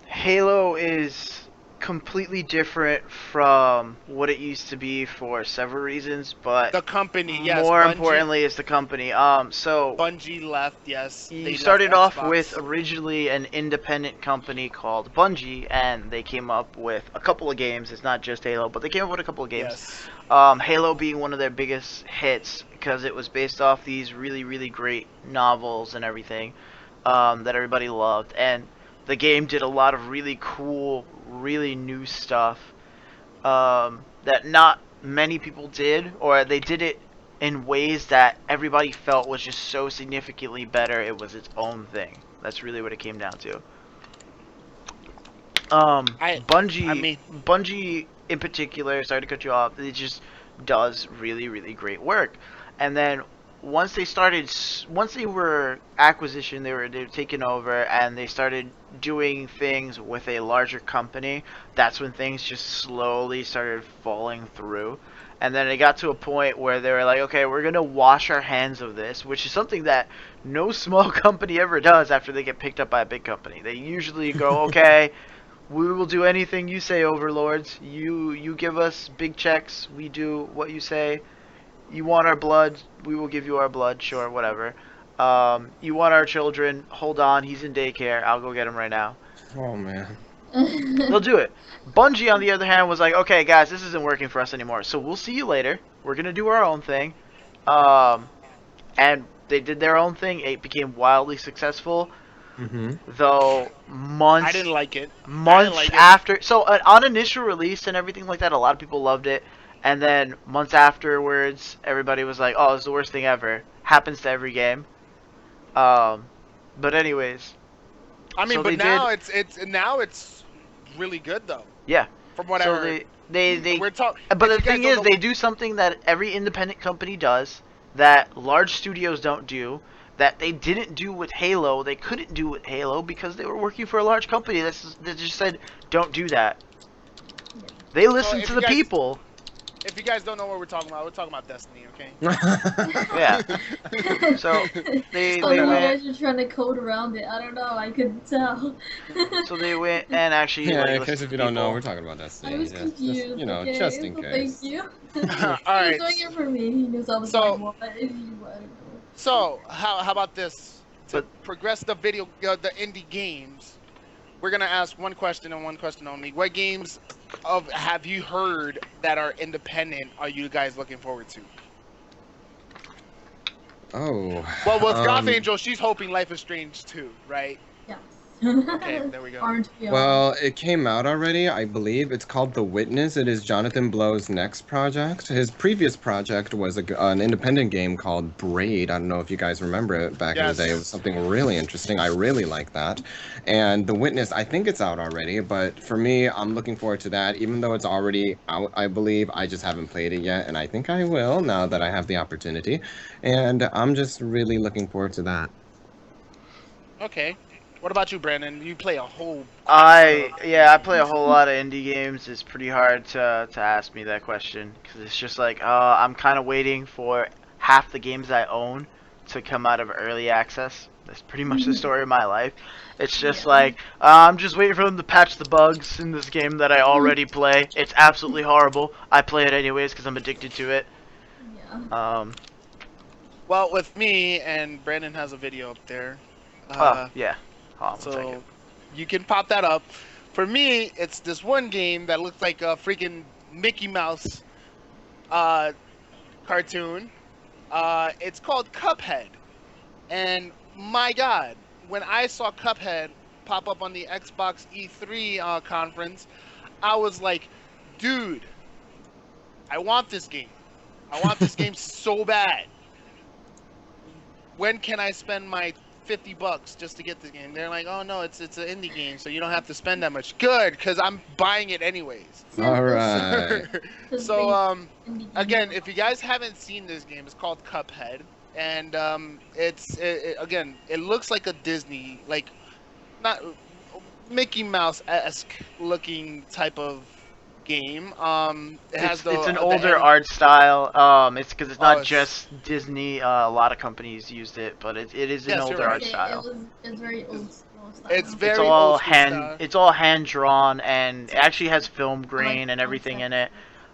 Halo is completely different from what it used to be for several reasons, but the company, yes, more importantly is the company. So Bungie left, yes. you They left started off with Xbox. originally an independent company called Bungie, and they came up with a couple of games. It's not just Halo, but they came up with a couple of games. Yes. Halo being one of their biggest hits because it was based off these really, really great novels and everything that everybody loved. And the game did a lot of really cool, really new stuff that not many people did, or they did it in ways that everybody felt was just so significantly better. It was its own thing. That's really what it came down to. I Bungie, mean, Bungie in particular, sorry to cut you off, it just does really, really great work. And then once they were acquisition, they were taken over, and they started doing things with a larger company. That's when things just slowly started falling through. And then it got to a point where they were like, okay, we're gonna wash our hands of this, which is something that no small company ever does after they get picked up by a big company. They usually go, okay, we will do anything you say, overlords. You give us big checks, we do what you say. You want our blood, we will give you our blood, sure, whatever. You want our children, hold on, he's in daycare, I'll go get him right now. Oh man. They'll do it. Bungie, on the other hand, was like, okay, guys, this isn't working for us anymore, so we'll see you later. We're gonna do our own thing. And they did their own thing. It became wildly successful. Mhm. Though I didn't like it. months after, so on initial release and everything like that, a lot of people loved it, and then months afterwards, everybody was like, "Oh, it's the worst thing ever." Happens to every game. But anyways, I mean, so but they now did, it's really good though, yeah. from what I So heard. they We're talking. but the thing is, they do something that every independent company does, that large studios don't do, that they didn't do with Halo. They couldn't do with Halo because they were working for a large company that just said, don't do that. They listen to the people. If you guys don't know what we're talking about Destiny, okay? Yeah. So they Oh, you went. guys are trying to code around it. I don't know. I couldn't tell. So they went and actually Yeah, in listened case to if the you don't know, people. we're talking about I Destiny. was Just confused. you know, Okay, just in so case. thank you. All He right. was doing it for me. He knew I was So- like, what? I don't know. So how about this? To But progress the indie games, we're gonna ask one question and one question only. What games of have you heard that are independent are you guys looking forward to? Oh. Well, with Goth Angel, she's hoping Life is Strange too, right? Yes. Okay, there we go. Aren't we all? Well, it came out already, I believe. It's called The Witness. It is Jonathan Blow's next project. His previous project was an independent game called Braid. I don't know if you guys remember it back in the day. It was something really interesting. I really like that. And The Witness, I think it's out already, but for me, I'm looking forward to that. Even though it's already out, I believe, I just haven't played it yet, and I think I will now that I have the opportunity. And I'm just really looking forward to that. Okay. What about you, Brandon? You play a whole. I play a whole lot of indie games. It's pretty hard to ask me that question because it's just like I'm kind of waiting for half the games I own to come out of early access. That's pretty much the story of my life. It's just Yeah. like I'm just waiting for them to patch the bugs in this game that I already play. It's absolutely horrible. I play it anyways because I'm addicted to it. Yeah. Well, with me, and Brandon has a video up there. Oh yeah. Hold on one second. So you can pop that up. For me, it's this one game that looks like a freaking Mickey Mouse cartoon. It's called Cuphead. And my God, when I saw Cuphead pop up on the Xbox E3 conference, I was like, dude, I want this game. I want this game so bad. When can I spend my $50 just to get this game? They're like, oh no, it's an indie game, so you don't have to spend that much. Good, because I'm buying it anyways. All right. So again, if you guys haven't seen this game, it's called Cuphead, and again, it looks like a Disney, like not Mickey Mouse-esque looking type of game. It has It's an older art style. It's because it's not just Disney. A lot of companies used it, but it is an Yes, older you're right. art style. It's very old school style. It's very It's all old school style. It's all hand drawn, and it actually has film grain and everything in it.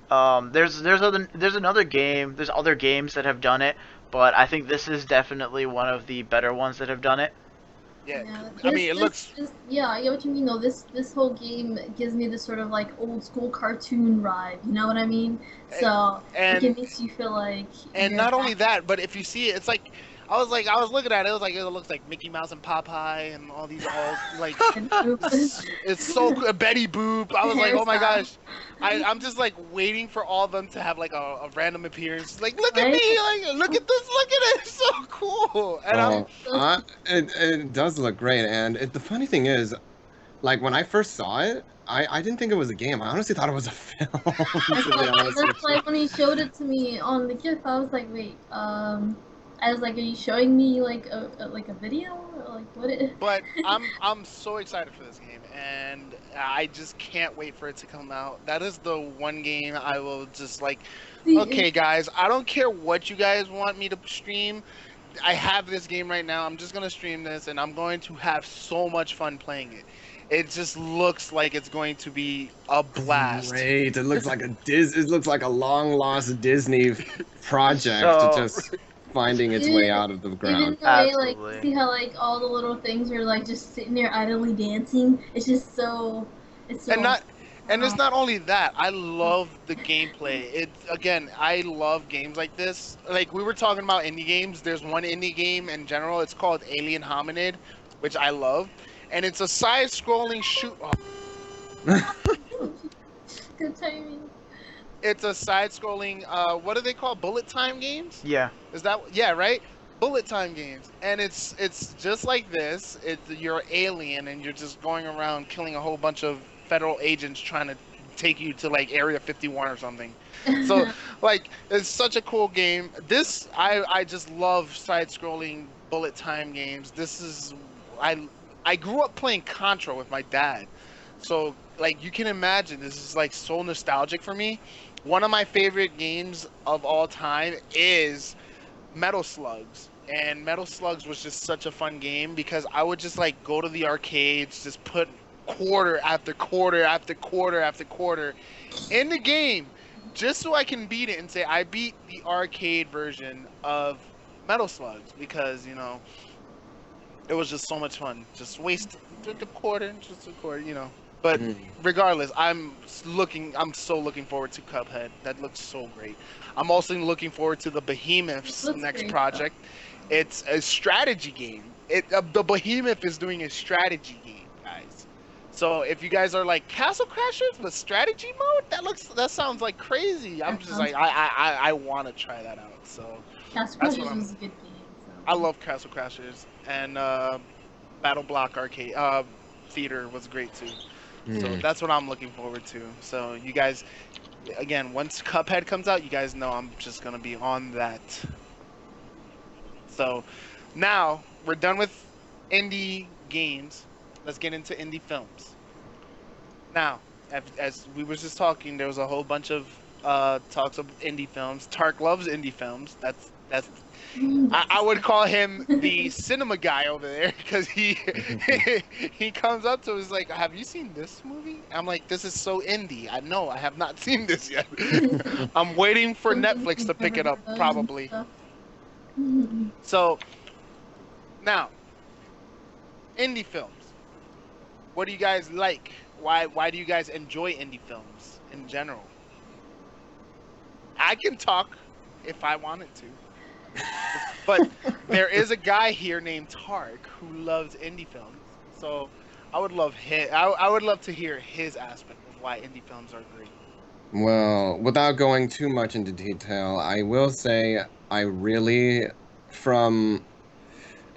There's another game. There's other games that have done it, but I think this is definitely one of the better ones that have done it. Yeah, Yeah, I mean, it looks. Yeah, I get what you mean though. This whole game gives me this sort of like old school cartoon vibe. You know what I mean? So And it makes you feel like. And not only that, but if you see it, it's like I was looking at it. It was like it looks like Mickey Mouse and Popeye and all these all like it's so good. Betty Boop. I was like, oh my gosh, I'm just like waiting for all of them to have like a random appearance. Like look at me, like look at this, look at it, it's so cool. And It does look great, and the funny thing is, like when I first saw it, I didn't think it was a game. I honestly thought it was a film. To be honest with That's like when he showed it to me on the GIF. I was like, wait, I was like, are you showing me like a video? Or, like what? But I'm so excited for this game, and I just can't wait for it to come out. That is the one game I will just like. Okay, guys, I don't care what you guys want me to stream. I have this game right now. I'm just gonna stream this, and I'm going to have so much fun playing it. It just looks like it's going to be a blast. Great! It looks like It looks like a long lost Disney project, So- just finding its way out of the Even ground. the way, Absolutely. like, see how like all the little things are like just sitting there idly dancing. It's just so. It's so. And it's not only that. I love the gameplay. I love games like this. Like we were talking about indie games. There's one indie game in general. It's called Alien Hominid, which I love, and it's a side-scrolling shoot. Good timing. It's a side-scrolling. What do they call bullet time games? Yeah. Is that right? Bullet time games, and it's just like this. You're an alien, and you're just going around killing a whole bunch of federal agents trying to take you to like Area 51 or something. So like it's such a cool game. This I just love side-scrolling bullet time games. This is I grew up playing Contra with my dad, so like you can imagine this is like so nostalgic for me. One of my favorite games of all time is Metal Slugs. And Metal Slugs was just such a fun game because I would just like go to the arcades, just put quarter after quarter after quarter after quarter in the game just so I can beat it and say I beat the arcade version of Metal Slugs because, you know, it was just so much fun. Just waste just a quarter, you know. But regardless, I'm so looking forward to Cuphead. That looks so great. I'm also looking forward to the Behemoth's next project. It's a strategy game. The Behemoth is doing a strategy game, guys. So if you guys are like Castle Crashers with strategy mode, that sounds like crazy. I'm just like I want to try that out. So Castle Crashers was a good game. So. I love Castle Crashers, and Battle Block Arcade Theater was great too. So that's what I'm looking forward to. So you guys, again, once Cuphead comes out, you guys know I'm just gonna be on that. So now we're done with indie games. Let's get into indie films. Now, as we were just talking, there was a whole bunch of talks of indie films. Tark loves indie films. That's Yes. I would call him the cinema guy over there because he comes up to us like, "Have you seen this movie?" I'm like, "This is so indie. I know I have not seen this yet. I'm waiting for Some things Netflix you've to pick never it up, heard of and probably." stuff. So now, indie films. What do you guys like? Why do you guys enjoy indie films in general? I can talk if I wanted to. But there is a guy here named Tark who loves indie films. So I would love I would love to hear his aspect of why indie films are great. Well, without going too much into detail, I will say I really, from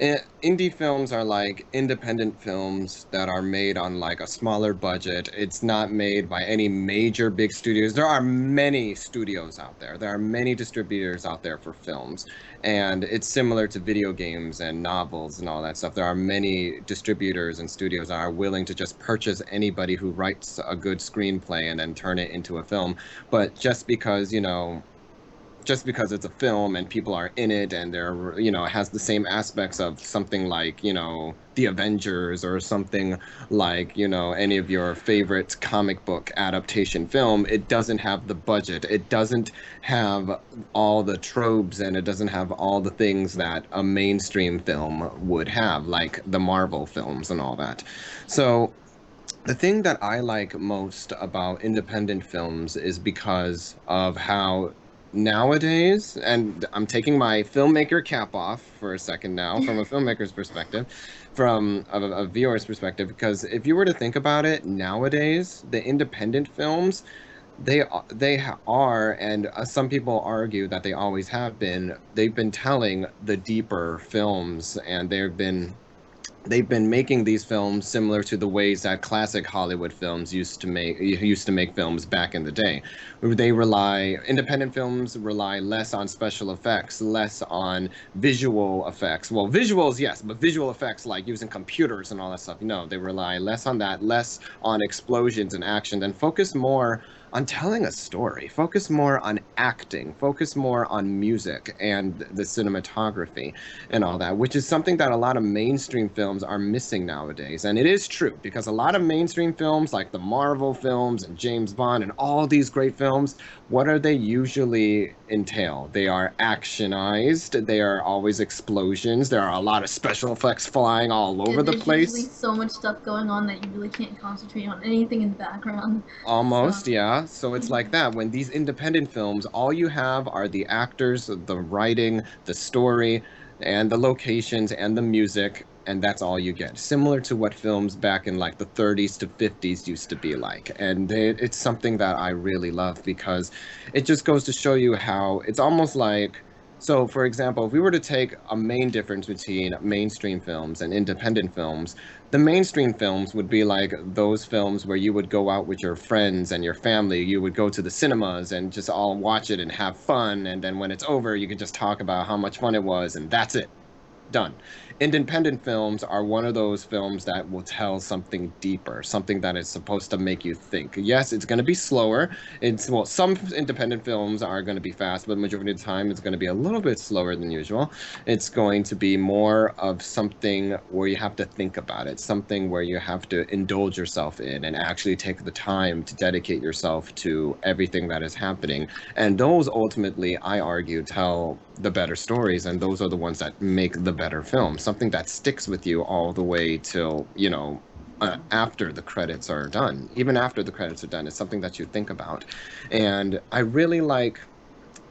indie films are like independent films that are made on like a smaller budget. It's not made by any major big studios. There are many studios out there. There are many distributors out there for films. And it's similar to video games and novels and all that stuff. There are many distributors and studios that are willing to just purchase anybody who writes a good screenplay and then turn it into a film. But just because it's a film and people are in it and they're it has the same aspects of something like the Avengers or something like any of your favorite comic book adaptation film, it doesn't have the budget, it doesn't have all the tropes, and it doesn't have all the things that a mainstream film would have, like the Marvel films and all that. So the thing that I like most about independent films is because of how nowadays, and I'm taking my filmmaker cap off for a second now, from a filmmaker's perspective, from a viewer's perspective, because if you were to think about it, nowadays, the independent films, they are, and some people argue that they always have been, they've been telling the deeper films, and they've been making these films similar to the ways that classic Hollywood films used to make films back in the day. Independent films rely less on special effects, less on visual effects. Well, visuals, yes, but visual effects like using computers and all that stuff, no, they rely less on that, less on explosions and action, and focus more on telling a story, focus more on acting, focus more on music and the cinematography and all that, which is something that a lot of mainstream films are missing nowadays. And it is true, because a lot of mainstream films, like the Marvel films and James Bond and all these great films, what are they usually entail? They are actionized, they are always explosions, there are a lot of special effects flying all over the There's usually place. so much stuff going on that you really can't concentrate on anything in the background. Almost, So, yeah. So it's like that. When these independent films, all you have are the actors, the writing, the story, and the locations and the music, and that's all you get. Similar to what films back in like the 30s to 50s used to be like. And it's something that I really love, because it just goes to show you how it's almost like. So, for example, if we were to take a main difference between mainstream films and independent films, the mainstream films would be like those films where you would go out with your friends and your family. You would go to the cinemas and just all watch it and have fun. And then when it's over, you can just talk about how much fun it was, and that's it. Done. Independent films are one of those films that will tell something deeper, something that is supposed to make you think. Yes, it's going to be slower. Some independent films are going to be fast, but majority of the time it's going to be a little bit slower than usual. It's going to be more of something where you have to think about it, something where you have to indulge yourself in and actually take the time to dedicate yourself to everything that is happening. And those ultimately, I argue, tell the better stories, and those are the ones that make the better film. Something that sticks with you all the way till, after the credits are done. Even after the credits are done, it's something that you think about. And I really like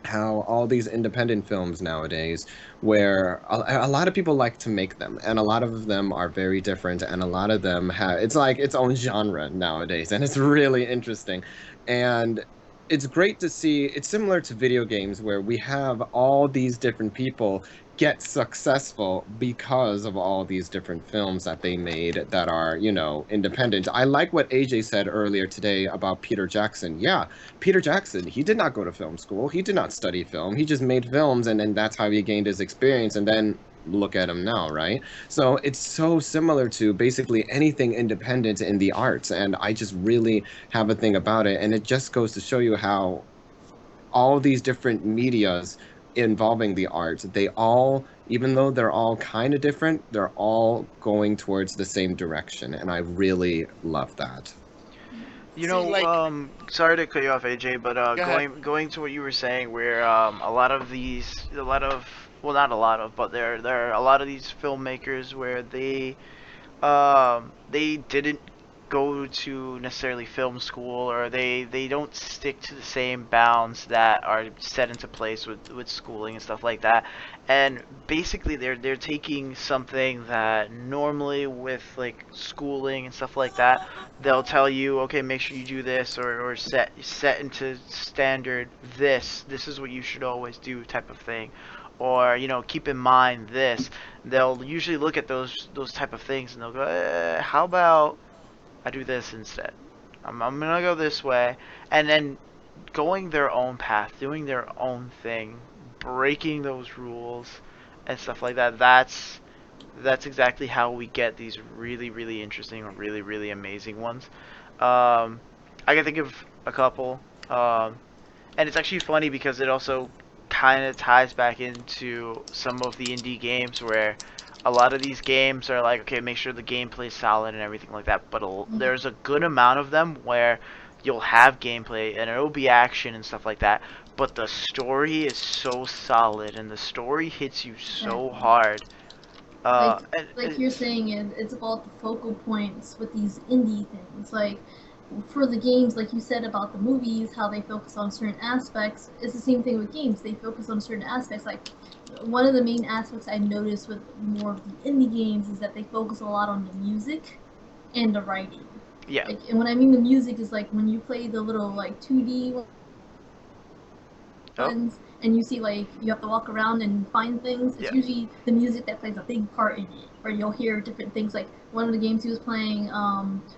how all these independent films nowadays, where a lot of people like to make them, and a lot of them are very different, and a lot of them have, it's like its own genre nowadays, and it's really interesting. And it's great to see. It's similar to video games, where we have all these different people get successful because of all these different films that they made that are, independent. I like what AJ said earlier today about Peter Jackson. Yeah, Peter Jackson, he did not go to film school. He did not study film. He just made films, and then that's how he gained his experience. And then look at him now, right? So it's so similar to basically anything independent in the arts. And I just really have a thing about it. And it just goes to show you how all these different medias involving the art, they all, even though they're all kind of different, they're all going towards the same direction, and I really love that. You See, know, like, sorry to cut you off, AJ, but go ahead. going to what you were saying, where a lot of well, not a lot of, but there are a lot of these filmmakers where they didn't go to necessarily film school, or they don't stick to the same bounds that are set into place with schooling and stuff like that. And basically they're taking something that normally with like schooling and stuff like that, they'll tell you, okay, make sure you do this, or set into standard this is what you should always do type of thing, or keep in mind this. They'll usually look at those type of things and they'll go, how about I do this instead? I'm gonna go this way, and then going their own path, doing their own thing, breaking those rules and stuff like that. That's exactly how we get these really really interesting or really really amazing ones. I can think of a couple. And it's actually funny because it also kind of ties back into some of the indie games where a lot of these games are like, okay, make sure the gameplay's solid and everything like that. But there's a good amount of them where you'll have gameplay and it'll be action and stuff like that. But the story is so solid and the story hits you so Exactly. hard. Like And like you're saying, it's about the focal points with these indie things. Like for the games, like you said about the movies, how they focus on certain aspects. It's the same thing with games. They focus on certain aspects. Like one of the main aspects I noticed with more of the indie games is that they focus a lot on the music and the writing. yeah. Like, and when I mean the music is like when you play the little like 2D Oh, ones and you see like you have to walk around and find things, it's yeah. usually the music that plays a big part in it. Or you'll hear different things. Like one of the games he was playing,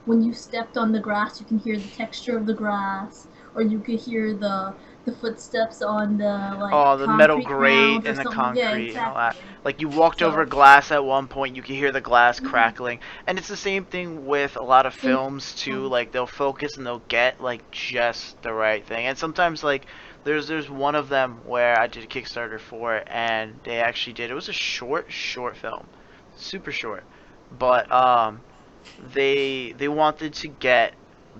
when you stepped on the grass, you can hear the texture of the grass, or you could hear the footsteps on the like Oh, the metal concrete grate ground or and the something. Yeah, concrete and all that. exactly. Like you walked over So glass at one point, you can hear the glass mhm, crackling. And it's the same thing with a lot of same. films too. Oh, Like they'll focus and they'll get like just the right thing. And sometimes like there's one of them where I did a Kickstarter for it and they actually did. It was a short film. Super short. But they wanted to get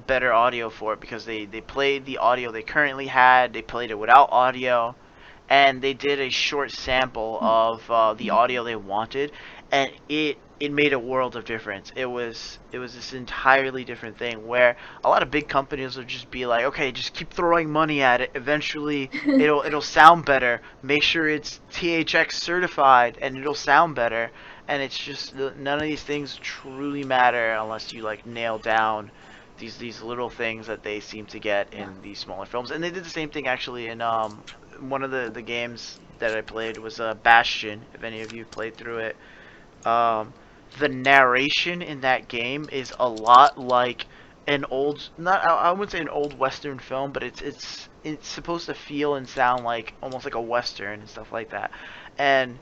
better audio for it because they played the audio they currently had, they played it without audio, and they did a short sample of the audio they wanted, and it made a world of difference. It was this entirely different thing where a lot of big companies would just be like, okay, just keep throwing money at it. Eventually, it'll sound better. Make sure it's THX certified, and it'll sound better. And it's just none of these things truly matter unless you like nail down these little things that they seem to get yeah. in these smaller films. And they did the same thing actually in one of the games that I played was Bastion. If any of you played through it, um, the narration in that game is a lot like an old, not I wouldn't say an old Western film, but it's supposed to feel and sound like almost like a Western and stuff like that. And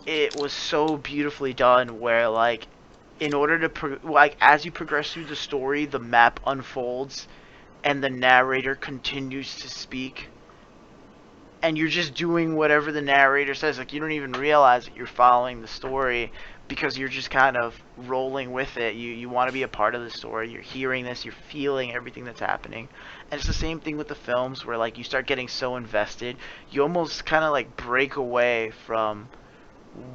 it was so beautifully done where like in order to like as you progress through the story, the map unfolds and the narrator continues to speak, and you're just doing whatever the narrator says. Like you don't even realize that you're following the story because you're just kind of rolling with it. You want to be a part of the story. You're hearing this, you're feeling everything that's happening. And it's the same thing with the films where like you start getting so invested, you almost kind of like break away from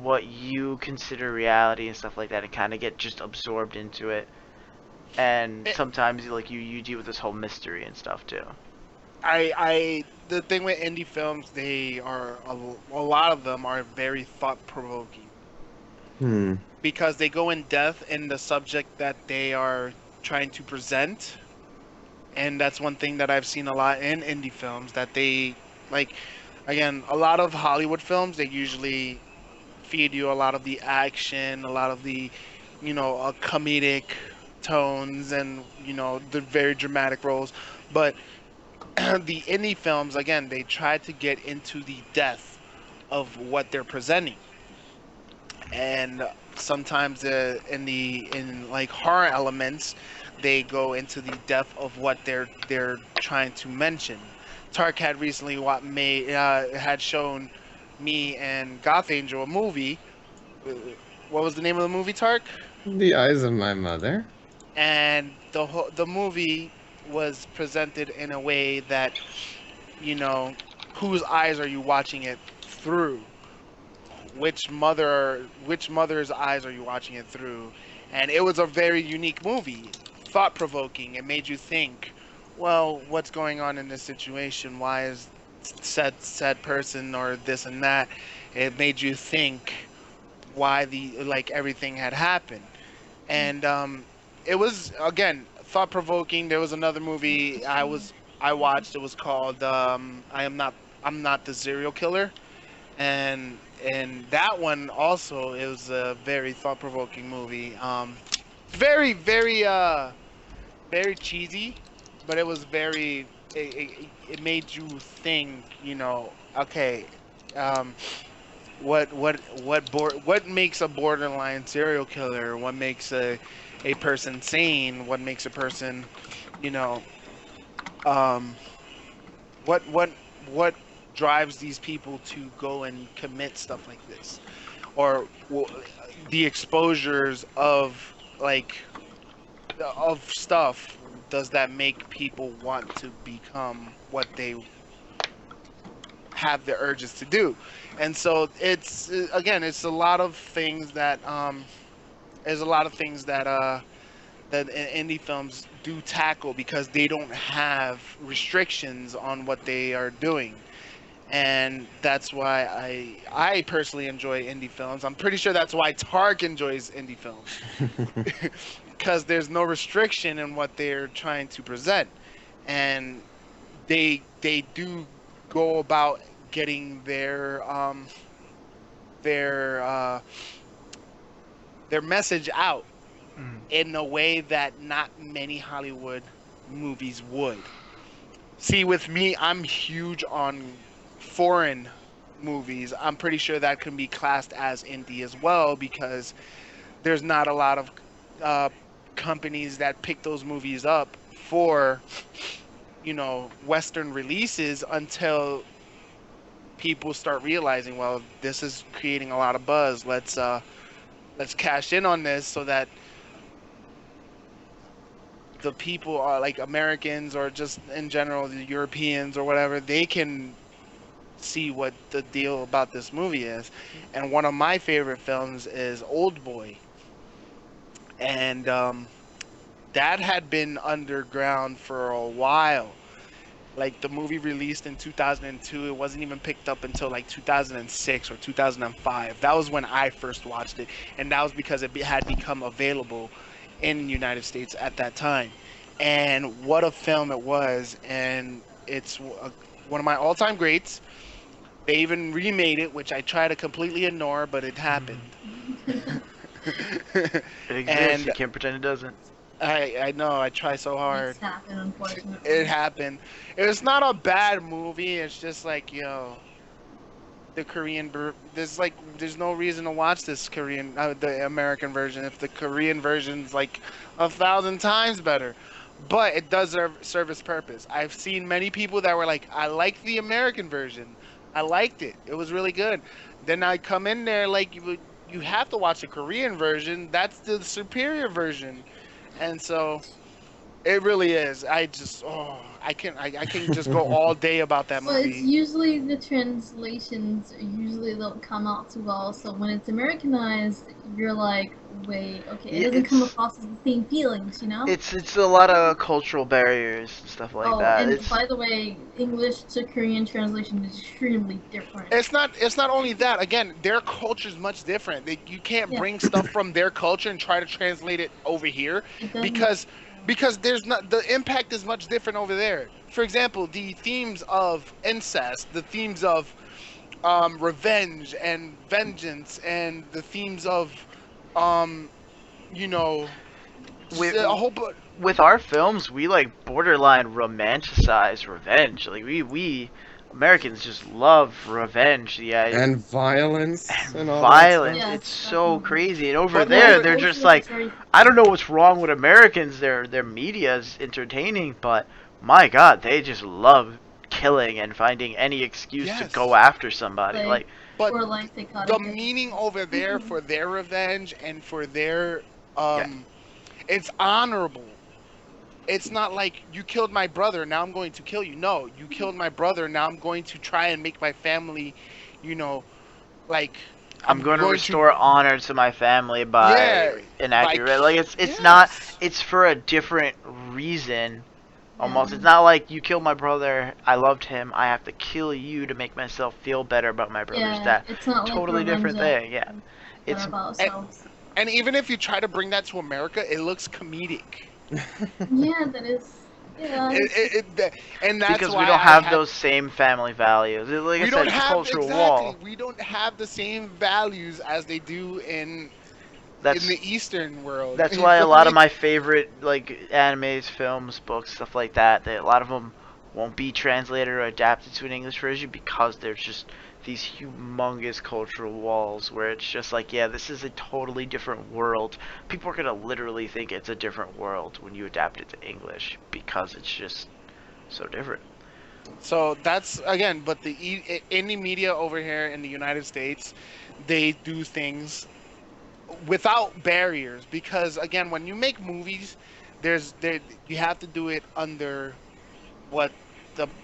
what you consider reality and stuff like that and kind of get just absorbed into it. And It, sometimes like you deal with this whole mystery and stuff too. the thing with indie films, they are a lot of them are very thought provoking Hmm. because they go in depth in the subject that they are trying to present, and that's one thing that I've seen a lot in indie films that they like. Again, a lot of Hollywood films, they usually feed you a lot of the action, a lot of the, comedic tones, and the very dramatic roles. But the indie films, again, they try to get into the depth of what they're presenting, and sometimes in like horror elements, they go into the depth of what they're trying to mention, Tark had recently had shown me and Goth Angel a movie. Uh, What was the name of the movie, Tark? The Eyes of My Mother. And the movie was presented in a way that, you know, whose eyes are you watching it through? Which mother's eyes are you watching it through? And it was a very unique movie, thought provoking. It made you think, well, what's going on in this situation? Why is said person or this and that? It made you think why the like everything had happened. And it was again thought provoking. There was another movie I watched. It was called I'm not the serial killer, and that one also, it was a very thought provoking movie. Very very cheesy, but it was very it made you think. Okay, um, what makes a borderline serial killer? What makes a person sane? What makes a person, you know, um, what what drives these people to go and commit stuff like this, or the exposures of like of stuff, does that make people want to become what they have the urges to do? And so it's again, it's a lot of things that there's a lot of things that that indie films do tackle because they don't have restrictions on what they are doing. And that's why I personally enjoy indie films. I'm pretty sure that's why Tark enjoys indie films, because there's no restriction in what they're trying to present, and they do go about getting their their message out Mm. in a way that not many Hollywood movies would. See, with me, I'm huge on foreign movies. I'm pretty sure that can be classed as indie as well, because there's not a lot of uh, companies that pick those movies up for, Western releases until people start realizing, well, this is creating a lot of buzz. Let's cash in on this so that the people are like Americans, or just in general the Europeans or whatever, they can see what the deal about this movie is. And one of my favorite films is Old Boy, and that had been underground for a while. Like, the movie released in 2002, it wasn't even picked up until like 2006 or 2005. That was when I first watched it, and that was because had become available in the United States at that time. And what a film it was, and it's one of my all-time greats. They even remade it, which I try to completely ignore, but it happened. It exists. And You can't pretend it doesn't. I know, I try so hard. It's happened, unfortunately. It happened. It's not a bad movie. It's just like, the there's no reason to watch this the American version if the Korean version's like 1,000 times better. But it does serve its purpose. I've seen many people that were like, I like the American version. I liked it. It was really good. Then I come in there like, you have to watch the Korean version. That's the superior version. And so it really is. I can just go all day about that Well, it's movie. usually the translations usually don't come out too well. So when it's Americanized, you're like, wait, okay, it Yeah, doesn't come it's across as the same feelings, you know? it's a lot of cultural barriers and stuff like Oh, that. and It's by the way, English to Korean translation is extremely different. It's not only that. Again, their culture is much different. You can't Yeah. bring stuff from their culture and try to translate it over here, It doesn't. because there's not the impact is much different over there. For example, the themes of incest, the themes of revenge and vengeance, and the themes of um, you know, just with a whole bunch. with our films, we like borderline romanticize revenge. Like we Americans just love revenge. Yeah, And violence and and all that violence. stuff. Yes, It's so definitely. crazy. And over But there, over- they're Also, just it's like, very- I don't know what's wrong with Americans. Their media is entertaining, but my God, they just love killing and finding any excuse to Yes. go after somebody. Like- But Or like they cut the it. meaning over there for their revenge and for their Yeah. it's honorable. It's not like you killed my brother, now I'm going to kill you. No, you killed my brother, now I'm going to try and make my family, you know, like I'm going to restore honor to my family by Yeah, inaccurate. Like it's not. yes. It's for a different reason. Almost. Yeah. It's not like you killed my brother. I loved him. I have to kill you to make myself feel better about my brother's Yeah, death. it's not Totally like different revenge thing. Yeah. that It's about and, selves. and even if you try to bring that to America, it looks comedic. Yeah, that is. Yeah, And that's because why we don't I have had, those same family values. Like I we said, don't it's a have cultural exactly. wall. We don't have the same values as they do in That's the Eastern world. That's You why a feel lot me? of my favorite like animes, films, books, stuff like that, a lot of them won't be translated or adapted to an English version because there's just these humongous cultural walls where it's just like, yeah, this is a totally different world. People are gonna literally think it's a different world when you adapt it to English because it's just so different. So that's again, but the indie media over here in the United States, they do things without barriers because again, when you make movies, there you have to do it under what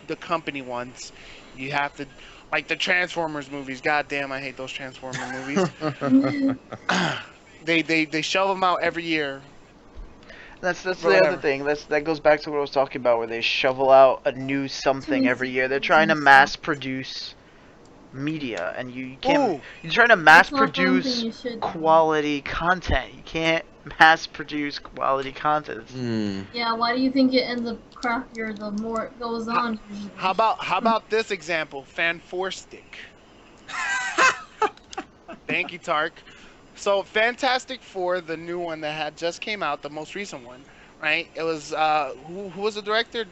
the company wants. You have to like the Transformers movies. God damn, I hate those Transformer movies. They shove them out every year. That's But the other whatever. thing. That goes back to what I was talking about, where they shovel out a new something every year. They're trying to mass produce media, and you can't. Ooh, You're trying to mass That's not something produce you should do. quality content. You can't mass produce quality content. Yeah, why do you think it ends up crappier the more it goes How- on usually? how about this example? Fan Four Stick. Thank you, Tark. So Fantastic Four, the new one that had just came out, the most recent one, right? It was who was the director?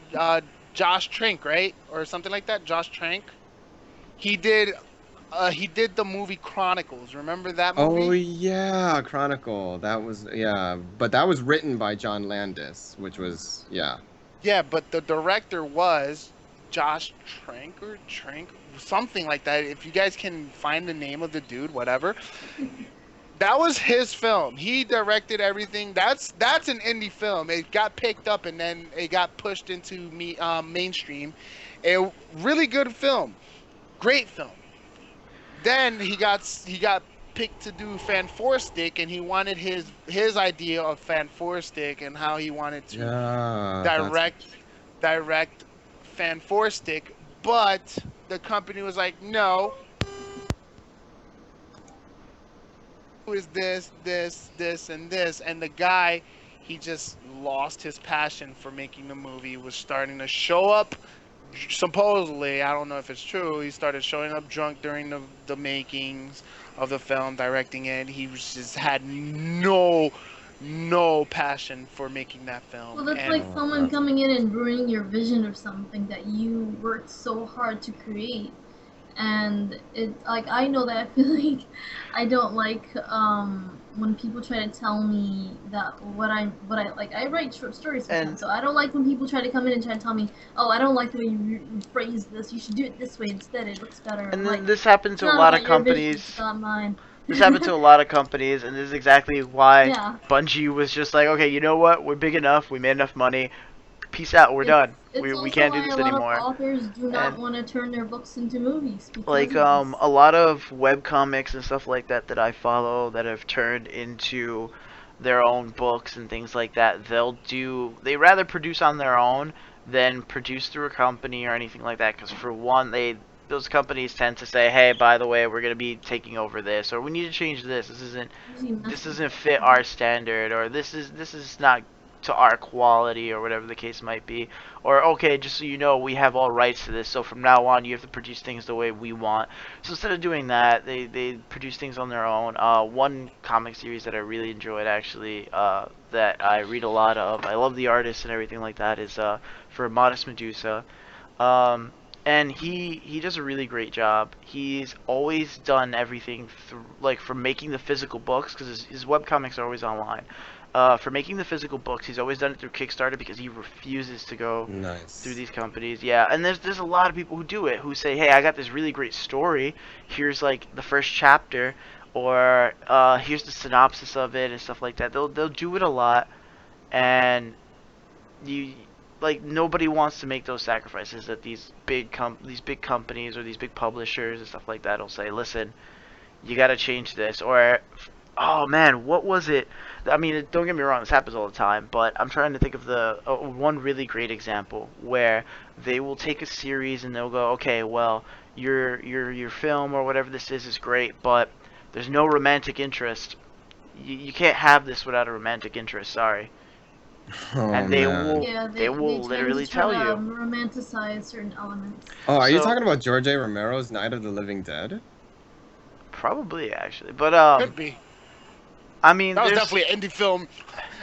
Josh Trank, right, or something like that. Josh Trank. He did he did the movie Chronicles. Remember that Oh movie? yeah, Chronicle. That was yeah, but that was written by John Landis, which was yeah. Yeah, but the director was Josh Trank or Trank, something like that. If you guys can find the name of the dude, whatever. That was his film. He directed everything. That's an indie film. It got picked up and then it got pushed into mainstream. A really good film, great film. Then he got picked to do Fan Four Stick, and he wanted his idea of Fan Four Stick and how he wanted to Yeah, that's direct Fan Four Stick, but the company was like, no, is this, and this, and the guy, he just lost his passion for making the movie. Was starting to show up. Supposedly, I don't know if it's true. He started showing up drunk during the makings of the film, directing it. He was just had no passion for making that Well, film, that's and like oh, someone that's coming in and ruining your vision of something that you worked so hard to create. And it like I know that I feel like I don't like when people try to tell me that what I like. I write short stories sometimes, And so I don't like when people try to come in and try to tell me, oh, I don't like the way you phrase this. You should do it this way instead. It looks better. and I'm then like, this happened it's to a not lot of about your vision. It's companies. about mine. This happened to a lot of companies, and this is exactly why Yeah. Bungie was just like, okay, you know what? We're big enough. We made enough money. Peace out. We're done. It's We also can't do why a this lot of anymore. authors do not And want to turn their books into movies because like of this. a lot of web comics and stuff like that that I follow that have turned into their own books and things like that, they rather produce on their own than produce through a company or anything like that, because for one, those companies tend to say, hey, by the way, we're going to be taking over this, or we need to change this, Usually this messes doesn't up fit the- our standard, or this is not to our quality, or whatever the case might be. Or, okay, just so you know, we have all rights to this, so from now on you have to produce things the way we want. So instead of doing that, they produce things on their own. One comic series that I really enjoyed, actually, that I read a lot of, I love the artist and everything like that, is for Modest Medusa. Um, and he does a really great job. He's always done everything through, like, from making the physical books, because his webcomics are always online. for making the physical books. He's always done it through Kickstarter because he refuses to go through Nice. these companies. Yeah, and there's a lot of people who do it, who say, "Hey, I got this really great story. Here's like the first chapter, or here's the synopsis of it and stuff like that." They'll do it a lot, and you like nobody wants to make those sacrifices that these big companies or these big publishers and stuff like that will say, "Listen, you got to change this," or oh man, what was it? I mean, don't get me wrong, this happens all the time, but I'm trying to think of the one really great example where they will take a series and they'll go, okay, well, your film or whatever this is great, but there's no romantic interest. You can't have this without a romantic interest. Sorry, Oh and they man. will Yeah, they they will tend literally to try tell to you. romanticize certain elements. Oh, are you So talking about George A. Romero's Night of the Living Dead? probably actually, but Could be. I mean, That was definitely an indie film.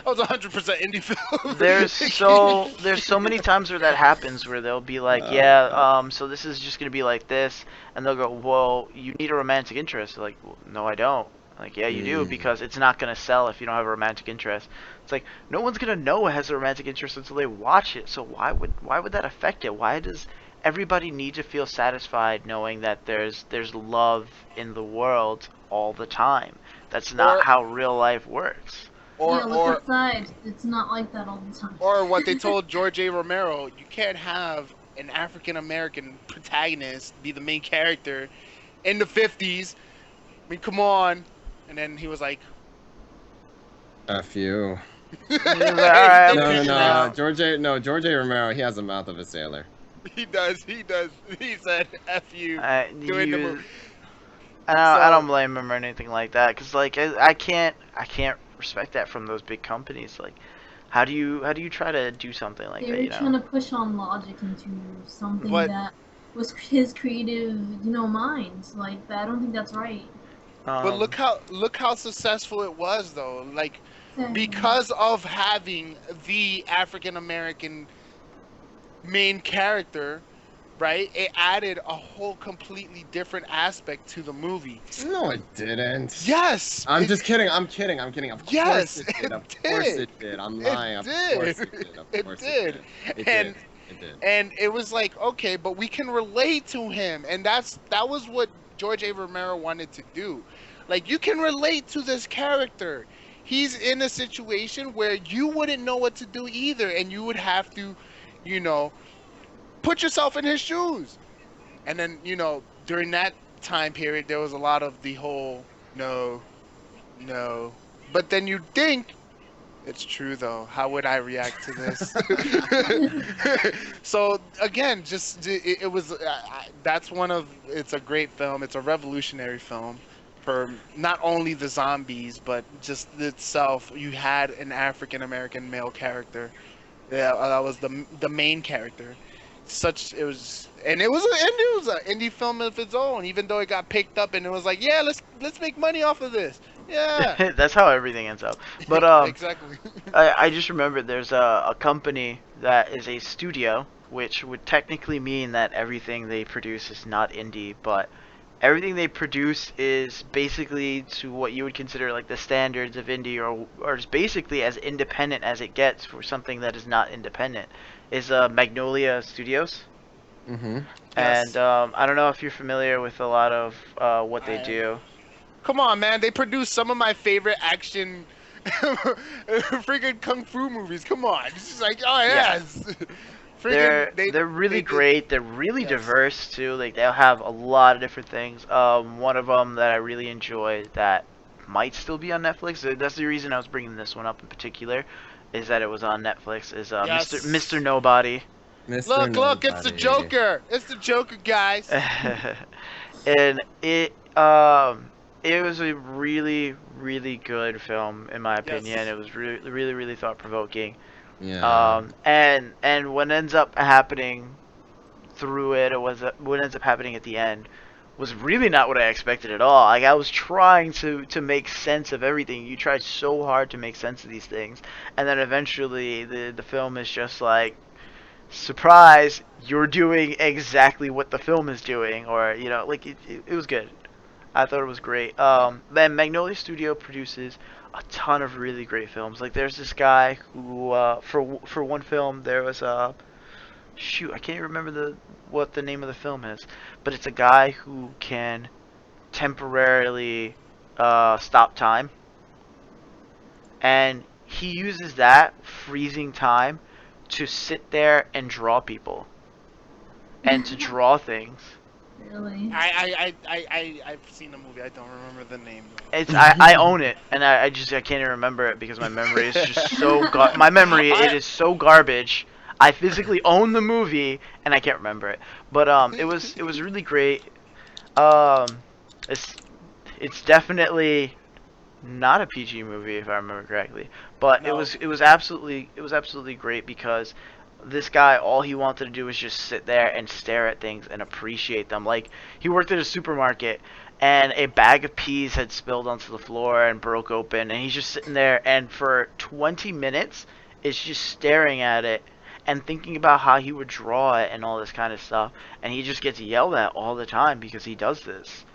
That was 100% indie film. there's so many times where that happens where they'll be like, Oh yeah, man. so this is just gonna be like this, and they'll go, well, you need a romantic interest. They're like, well, no, I don't. Like, yeah, you do, Mm. because it's not gonna sell if you don't have a romantic interest. It's like no one's gonna know it has a romantic interest until they watch it. So why would that affect it? Why does everybody need to feel satisfied knowing that there's love in the world all the time? That's not or how real life works. Yeah, or look or outside. It's not like that all the time. or what they told George A. Romero, you can't have an African American protagonist be the main character in the 50s. I mean, come on. And then he was like, F you. He's like, he all right, I'm No, no, peacing no. out. George A. Romero, he has the mouth of a sailor. He does. He said, F you. Doing the movie. You, I So, don't blame him or anything like that, cause like I can't respect that from those big companies. Like, how do you try to do something like They that? were You trying know? to push on logic into something but that was his creative, mind. Like, I don't think that's right. but Um, look how successful it was though. Like Exactly. because of having the African American main character, right? It added a whole completely different aspect to the movie. No, it didn't. Yes, I'm just kidding. I'm kidding. I'm kidding. Of course yes, it did. it Of course did. it did. I'm It lying. Of did. course it did. Of It course it did. did. It And did. It did. and it was like, okay, but we can relate to him, and that was what George A. Romero wanted to do. Like, you can relate to this character. He's in a situation where you wouldn't know what to do either, and you would have to, you know, put yourself in his shoes. And then, during that time period, there was a lot of the whole no, no. But then you think it's true though. How would I react to this? So again, just it was. That's one of. It's a great film. It's a revolutionary film for not only the zombies but just itself. You had an African American male character. Yeah, that was the main character. It was an indie film of its own. Even though it got picked up and it was like, yeah, let's make money off of this. Yeah, that's how everything ends up. But exactly. I just remembered there's a company that is a studio, which would technically mean that everything they produce is not indie, but everything they produce is basically to what you would consider like the standards of indie, or is basically as independent as it gets for something that is not independent. Is Magnolia Studios, Mm-hmm. and Yes, I don't know if you're familiar with a lot of what I they am. do. Come on, man. They produce some of my favorite action, freaking kung fu movies. Come on. It's just like, oh Yeah. yes, freaking They're really they did. great. They're really Yes. diverse too. Like they'll have a lot of different things. One of them that I really enjoy that might still be on Netflix. That's the reason I was bringing this one up in particular, is that it was on Netflix. Is Mr. Yes. Nobody, Mr. Look, it's the Nobody. Joker. It's the Joker, guys. and it was a really really good film in my opinion. Yes. It was really really really thought provoking. Yeah. And what ends up happening through it, or what ends up happening at the end, was really not what I expected at all. Like I was trying to make sense of everything. You try so hard to make sense of these things, and then eventually the film is just like, surprise, you're doing exactly what the film is doing, or like it was good. I thought it was great. Then Magnolia Studio produces a ton of really great films. Like there's this guy who, for one film, there was a shoot. I can't remember what the name of the film is, but it's a guy who can temporarily stop time, and he uses that freezing time to sit there and draw people and to draw things. Really? I've seen the movie. I don't remember the name It's I own it, and I can't even remember it because my memory is just so my memory it is so garbage. I physically own the movie and I can't remember it, but it was really great. Um, it's definitely not a PG movie if I remember correctly, but No. it was absolutely great because this guy all he wanted to do was just sit there and stare at things and appreciate them. Like he worked at a supermarket and a bag of peas had spilled onto the floor and broke open and he's just sitting there and for 20 minutes it's just staring at it and thinking about how he would draw it and all this kind of stuff and he just gets yelled at all the time because he does this.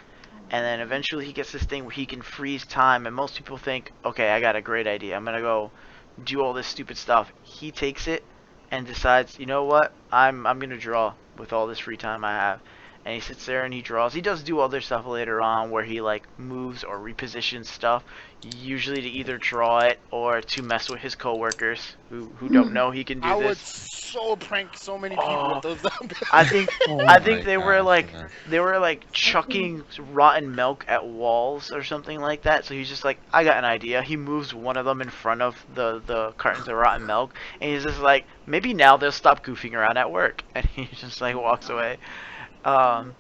And then eventually he gets this thing where he can freeze time, and most people think, okay, I got a great idea. I'm gonna go do all this stupid stuff. He takes it and decides, you know what? I'm gonna draw with all this free time I have. And he sits there and he draws. He does do other stuff later on where he like moves or repositions stuff, usually to either draw it or to mess with his coworkers who don't know he can do I would this. so prank so many people with those. I think Oh I my think gosh, man. they were like chucking rotten milk at walls or something like that. So he's just like, I got an idea. He moves one of them in front of the cartons of rotten milk, and he's just like, maybe now they'll stop goofing around at work, and he just like walks away. Um,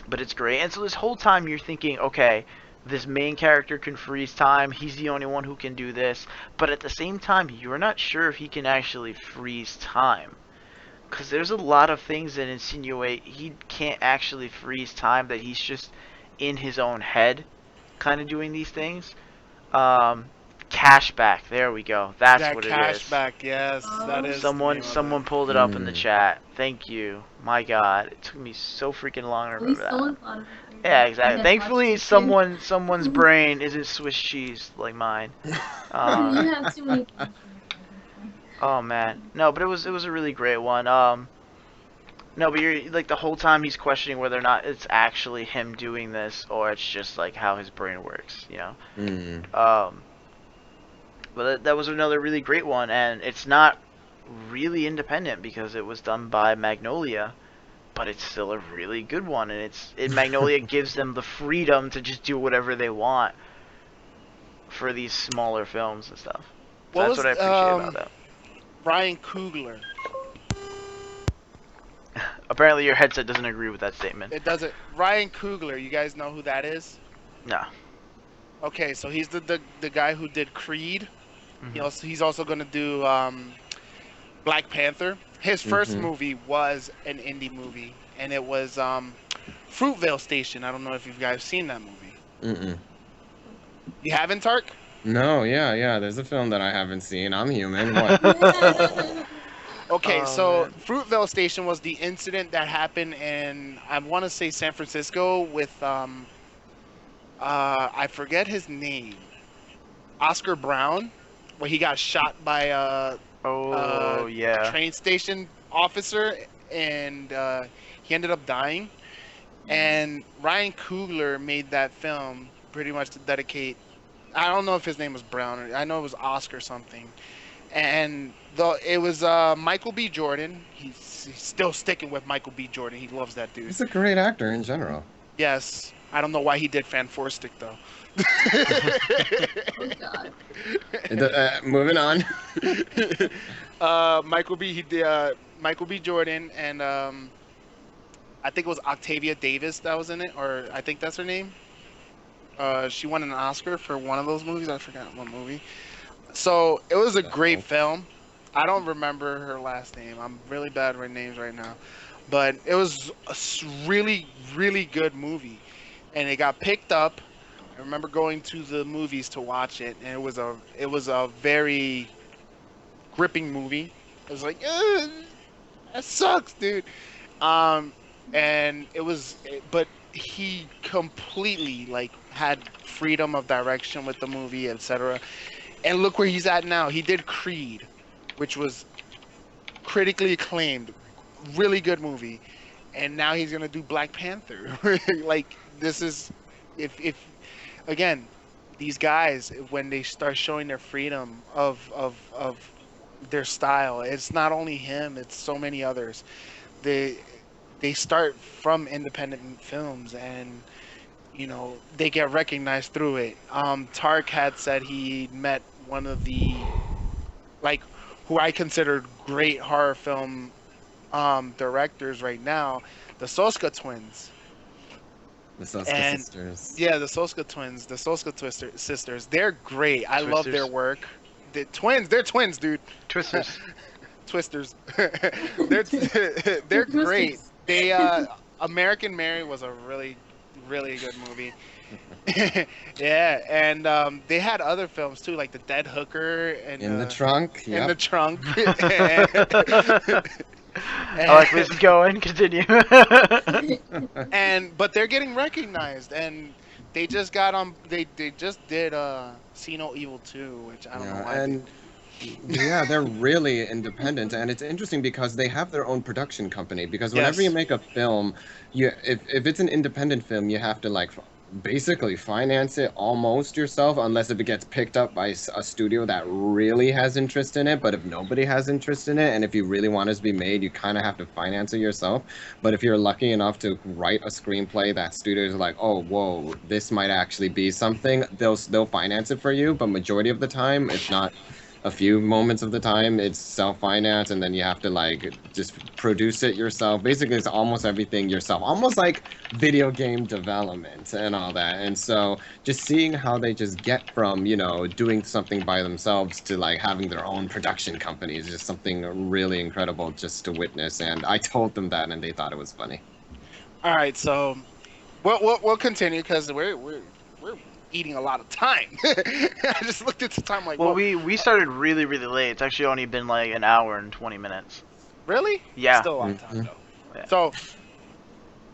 but it's great. And so this whole time you're thinking, okay, this main character can freeze time. He's the only one who can do this. But at the same time, you're not sure if he can actually freeze time. Because there's a lot of things that insinuate he can't actually freeze time, that he's just in his own head kind of doing these things. Um, Cashback, there we go. That's That what it is. cashback, yes, that is. the name of Someone it. pulled it up in the Mm. chat. Thank you. My God, it took me so freaking long to At least remember that. someone thought of it. Yeah, I exactly. had Thankfully, watched it too. someone's brain isn't Swiss cheese like mine. You Um, have too many things. oh man, no, but it was a really great one. No, but you're like the whole time he's questioning whether or not it's actually him doing this or it's just like how his brain works, you know. Mm. But that was another really great one, and it's not really independent because it was done by Magnolia, but it's still a really good one, and Magnolia gives them the freedom to just do whatever they want for these smaller films and stuff. So What that's was what I appreciate about that. Ryan Coogler? Apparently, your headset doesn't agree with that statement. It doesn't. Ryan Coogler, you guys know who that is? No. Okay, so he's the guy who did Creed. Mhm. He's also gonna do Black Panther. His first Mhm. movie was an indie movie, and it was Fruitvale Station. I don't know if you guys seen that movie. Mm-mm. You haven't, Tark? No, yeah. There's a film that I haven't seen. I'm human. What? Okay, Oh, so man. Fruitvale Station was the incident that happened in, I want to say, San Francisco with I forget his name, Oscar Brown, where he got shot by Oh, yeah. train station officer, and he ended up dying. And Ryan Coogler made that film pretty much to dedicate. I don't know if his name was Brown, or I know it was Oscar something. And though it was Michael B. Jordan, he's still sticking with Michael B. Jordan. He loves that dude. He's a great actor in general. Yes, I don't know why he did Fan Four Stick though. Oh god. Moving on. Michael B. He did Michael B. Jordan, and I think it was Octavia Davis that was in it, or I think that's her name. She won an Oscar for one of those movies. I forgot what movie. So it was a great Uh-oh. film. I don't remember her last name. I'm really bad with names right now, but it was a really, really good movie, and it got picked up. I remember going to the movies to watch it, and it was a very gripping movie. It was like, that sucks, dude. Um, and but he completely like had freedom of direction with the movie, etc. And look where he's at now. He did Creed, which was critically acclaimed, really good movie, and now he's gonna do Black Panther. Like this is, if again, these guys when they start showing their freedom of their style, it's not only him, it's so many others. They they start from independent films and they get recognized through it. Tark had said he met one of the like who I considered great horror film directors right now, the Soska twins. The Soska And sisters. yeah, the Soska twins, the Soska sisters, they're great. I love their Twisters. work. The twins, they're twins, dude. Twisters. Twisters. they're they're great. Twisters. They American Mary was a really really good movie. Yeah, and they had other films too, like The Dead Hooker and In the trunk. in the Yep. trunk. I like where this is going. Continue. And but they're getting recognized, and they just got on. They just did See No Evil 2, which I don't know Yeah, why. and yeah, they're really independent, and it's interesting because they have their own production company. Because whenever you Yes. make a film, if it's an independent film, you have to like basically finance it almost yourself, unless if it gets picked up by a studio that really has interest in it. But if nobody has interest in it, and if you really want it to be made, you kind of have to finance it yourself. But if you're lucky enough to write a screenplay that studios are like, oh, whoa, this might actually be something, they'll finance it for you. But majority of the time, if not a few moments of the time, it's self-finance, and then you have to like just produce it yourself. Basically, it's almost everything yourself, almost like video game development and all that. And so just seeing how they just get from doing something by themselves to like having their own production company is just something really incredible just to witness. And I told them that, and they thought it was funny. All right, so we'll continue because we're eating a lot of time. I just looked at the time like, Well, whoa, we started really really late. It's actually only been like an hour and 20 minutes. really? Yeah. Still a lot of time Mhm. though. Yeah. So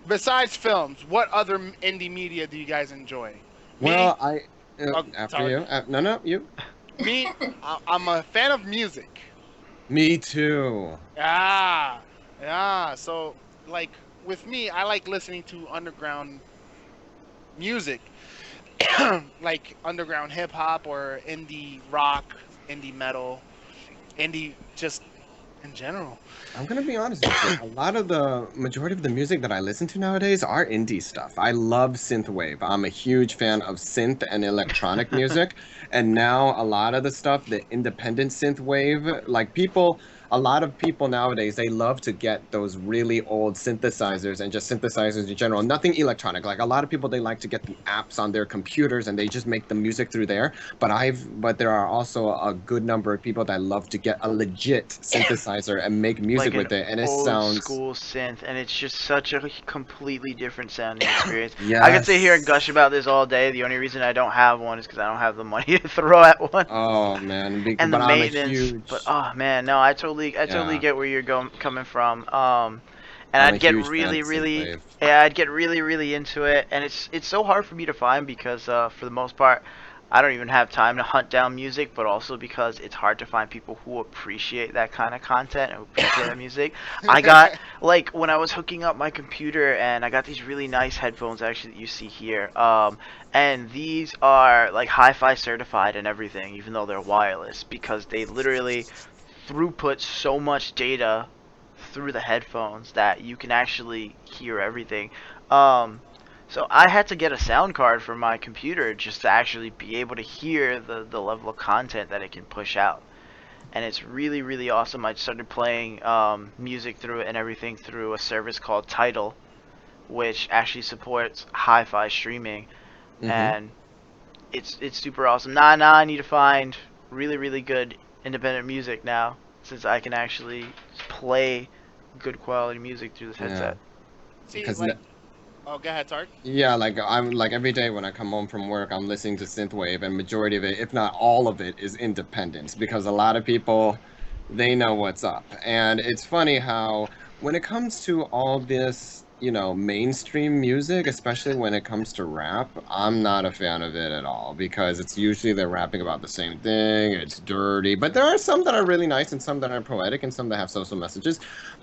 besides films, what other indie media do you guys enjoy? Me, Well, Oh, after sorry. you. No, you. me, I'm a fan of music. Me too. Ah, yeah. So, like, with me, I like listening to underground music, like underground hip hop or indie rock, indie metal, indie just in general. I'm gonna be honest with you. A lot of the majority of the music that I listen to nowadays are indie stuff. I love synthwave. I'm a huge fan of synth and electronic music, and now a lot of the stuff, the independent synthwave, like a lot of people nowadays, they love to get those really old synthesizers and just synthesizers in general. Nothing electronic. Like a lot of people, they like to get the apps on their computers and they just make the music through there. But there are also a good number of people that love to get a legit synthesizer and make music Like with an it, and it old sounds school synth, and it's just such a completely different sounding experience. yes. I could sit here and gush about this all day. The only reason I don't have one is because I don't have the money to throw at one. Oh man, And the but I'm a maintenance. huge But oh man, no, I totally yeah, get where you're coming from. And I'm a I'd get huge fan really, of really, synthwave. yeah, I'd get really, really into it, and it's so hard for me to find because for the most part, I don't even have time to hunt down music, but also because it's hard to find people who appreciate that kind of content and who appreciate that music. I got like when I was hooking up my computer, and I got these really nice headphones actually that you see here. And these are like hi-fi certified and everything, even though they're wireless, because they literally throughput so much data through the headphones that you can actually hear everything. Um, so I had to get a sound card for my computer just to actually be able to hear the level of content that it can push out. And it's really, really awesome. I started playing music through it and everything through a service called Tidal, which actually supports hi-fi streaming, Mm-hmm. and it's super awesome. Now I need to find really, really good independent music now, since I can actually play good quality music through this Yeah, headset. See, because like, oh, go ahead, Tark. yeah, like I'm like every day when I come home from work, I'm listening to synthwave, and majority of it, if not all of it, is independent because a lot of people they know what's up. And it's funny how when it comes to all this mainstream music, especially when it comes to rap, I'm not a fan of it at all because it's usually they're rapping about the same thing. It's dirty, but there are some that are really nice and some that are poetic and some that have social messages.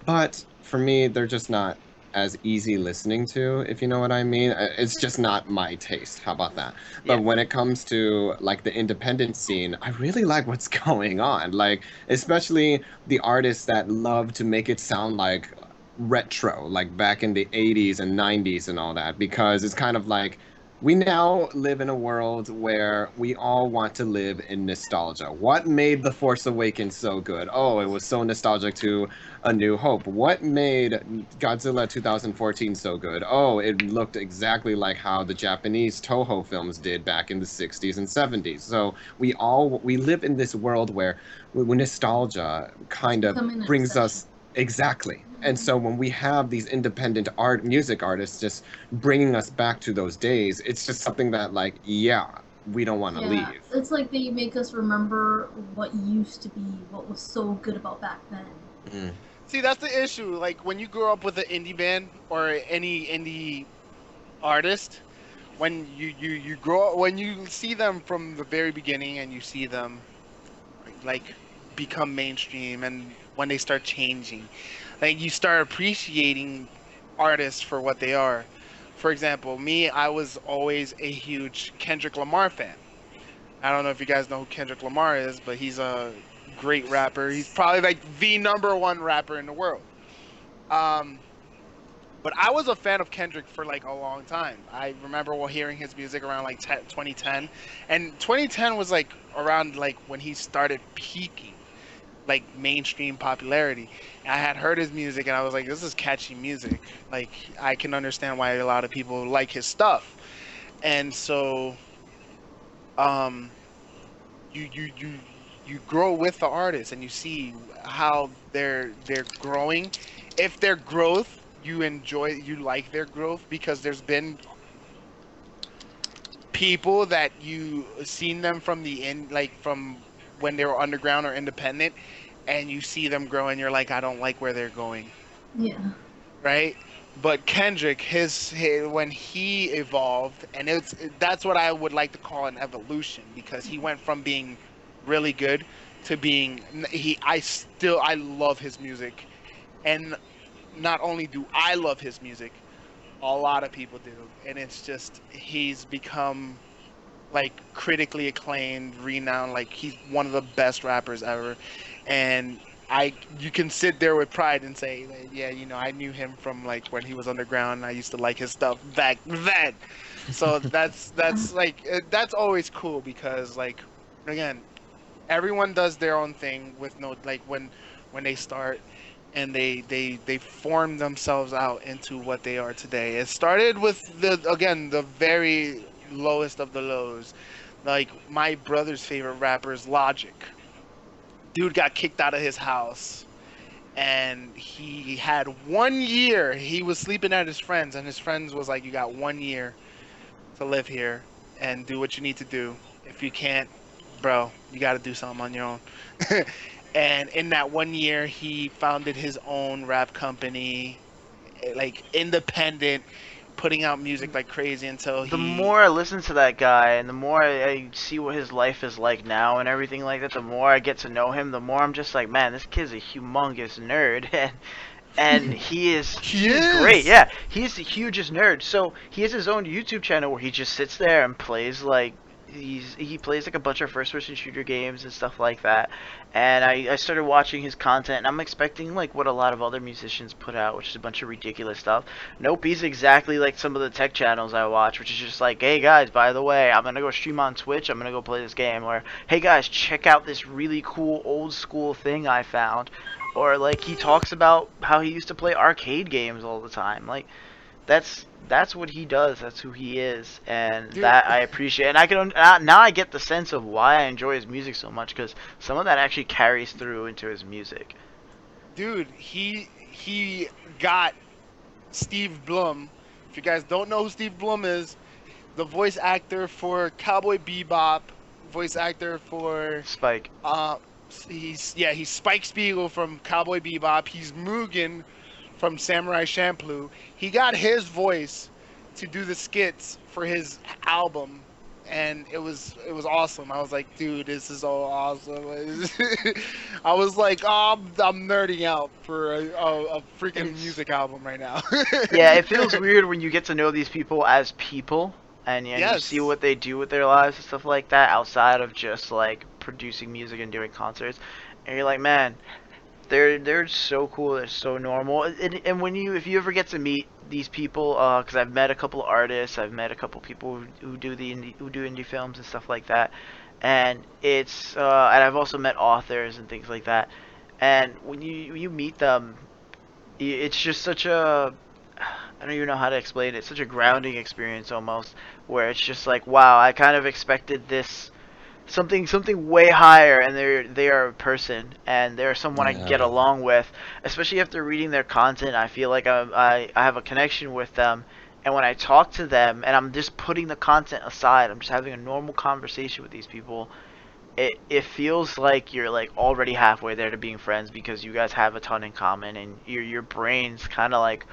But for me, they're just not as easy listening to, if you know what I mean. It's just not my taste. How about that? Yeah. But when it comes to like the independent scene, I really like what's going on. Like, especially the artists that love to make it sound like retro, like back in the 80s and 90s and all that, because it's kind of like we now live in a world where we all want to live in nostalgia. What made The Force Awakens so good? Oh, it was so nostalgic to A New Hope. What made Godzilla 2014 so good? Oh, it looked exactly like how the Japanese Toho films did back in the 60s and 70s. So we live in this world where nostalgia kind of Becoming an brings obsession. us. Exactly. And so when we have these independent music artists just bringing us back to those days, it's just something that, like, yeah, we don't want to Yeah, leave. it's like they make us remember what used to be, what was so good about back then. Mm. See, that's the issue. Like when you grow up with an indie band or any indie artist, when you grow up, when you see them from the very beginning and you see them like become mainstream and when they start changing, like you start appreciating artists for what they are. For example, me, I was always a huge Kendrick Lamar fan. I don't know if you guys know who Kendrick Lamar is, but he's a great rapper. He's probably like the number one rapper in the world. Um, but I was a fan of Kendrick for like a long time. I remember hearing his music around like 2010, and 2010 was like around like when he started peaking, like mainstream popularity. And I had heard his music, and I was like, this is catchy music. Like I can understand why a lot of people like his stuff. And so, um, you grow with the artist and you see how they're growing. If their growth you enjoy, you like their growth because there's been people that you seen them from the end, like from when they were underground or independent, and you see them grow and you're like, I don't like where they're going, Yeah. right? But Kendrick, his when he evolved, and that's what I would like to call an evolution because he went from being really good to being I love his music, and not only do I love his music, a lot of people do, and it's just he's become like critically acclaimed, renowned. Like he's one of the best rappers ever, and you can sit there with pride and say, like, yeah, I knew him from like when he was underground. And I used to like his stuff back then. So that's always cool because like again, everyone does their own thing with no like when they start and they form themselves out into what they are today. It started with the very lowest of the lows. Like my brother's favorite rapper is Logic. Dude got kicked out of his house and he had 1 year. He was sleeping at his friends and his friends was like, you got 1 year to live here and do what you need to do. If you can't, bro, you got to do something on your own. And in that 1 year, he founded his own rap company, like independent, putting out music like crazy until The he. more I listen to that guy and the more I see what his life is like now and everything like that, the more I get to know him, the more I'm just like, man, this kid's a humongous nerd. And He he is great. is! Yeah, he's the hugest nerd. So he has his own YouTube channel where he just sits there and plays like he plays like a bunch of first person shooter games and stuff like that. And I started watching his content and I'm expecting like what a lot of other musicians put out, which is a bunch of ridiculous stuff. Nope, he's exactly like some of the tech channels I watch, which is just like, hey guys, by the way, I'm gonna go stream on Twitch, I'm gonna go play this game, or hey guys, check out this really cool old school thing I found. Or like he talks about how he used to play arcade games all the time. Like that's what he does. That's who he is, and Dude, that I appreciate. And I can now I get the sense of why I enjoy his music so much because some of that actually carries through into his music. dude, he got Steve Blum. If you guys don't know who Steve Blum is, the voice actor for Cowboy Bebop, voice actor for Spike. uh he's Spike Spiegel from Cowboy Bebop. He's Mugen from Samurai Champloo. He got his voice to do the skits for his album, and it was awesome. I was like, dude, this is so awesome. I was like, oh, I'm nerding out for a freaking It's music album right now. yeah, it feels weird when you get to know these people as people and you see Yes. what they do with their lives and stuff like that outside of just like producing music and doing concerts. And you're like, man, they're so cool. They're so normal. And when you if you ever get to meet these people, because I've met a couple of artists, I've met a couple of people who do indie films and stuff like that, and and I've also met authors and things like that. And when you meet them, it's just such a I don't even know how to explain it. It's such a grounding experience almost, where it's just like, wow, I kind of expected this something way higher, and they are a person, and they're someone I can get Yeah. along with. Especially after reading their content, I feel like I have a connection with them, and when I talk to them, and I'm just putting the content aside, I'm just having a normal conversation with these people. It feels like you're like already halfway there to being friends because you guys have a ton in common, and your brains kind of like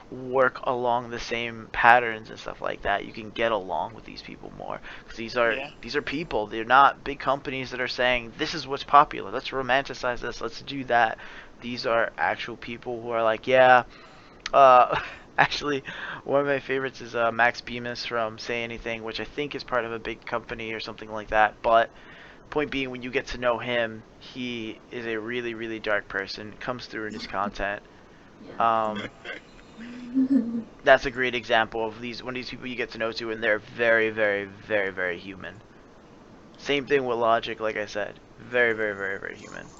work along the same patterns and stuff like that. You can get along with these people more because Yeah. these are people. They're not big companies that are saying this is what's popular. Let's romanticize this. Let's do that. These are actual people who are like, yeah. Actually, one of my favorites is Max Bemis from Say Anything, which I think is part of a big company or something like that. But point being, when you get to know him, he is a really, really dark person. It comes through in his content. Yeah. Um, that's a great example of these one of these people you get to know too, and they're very, very, very, very human. Same thing with Logic, like I said, very, very, very, very human.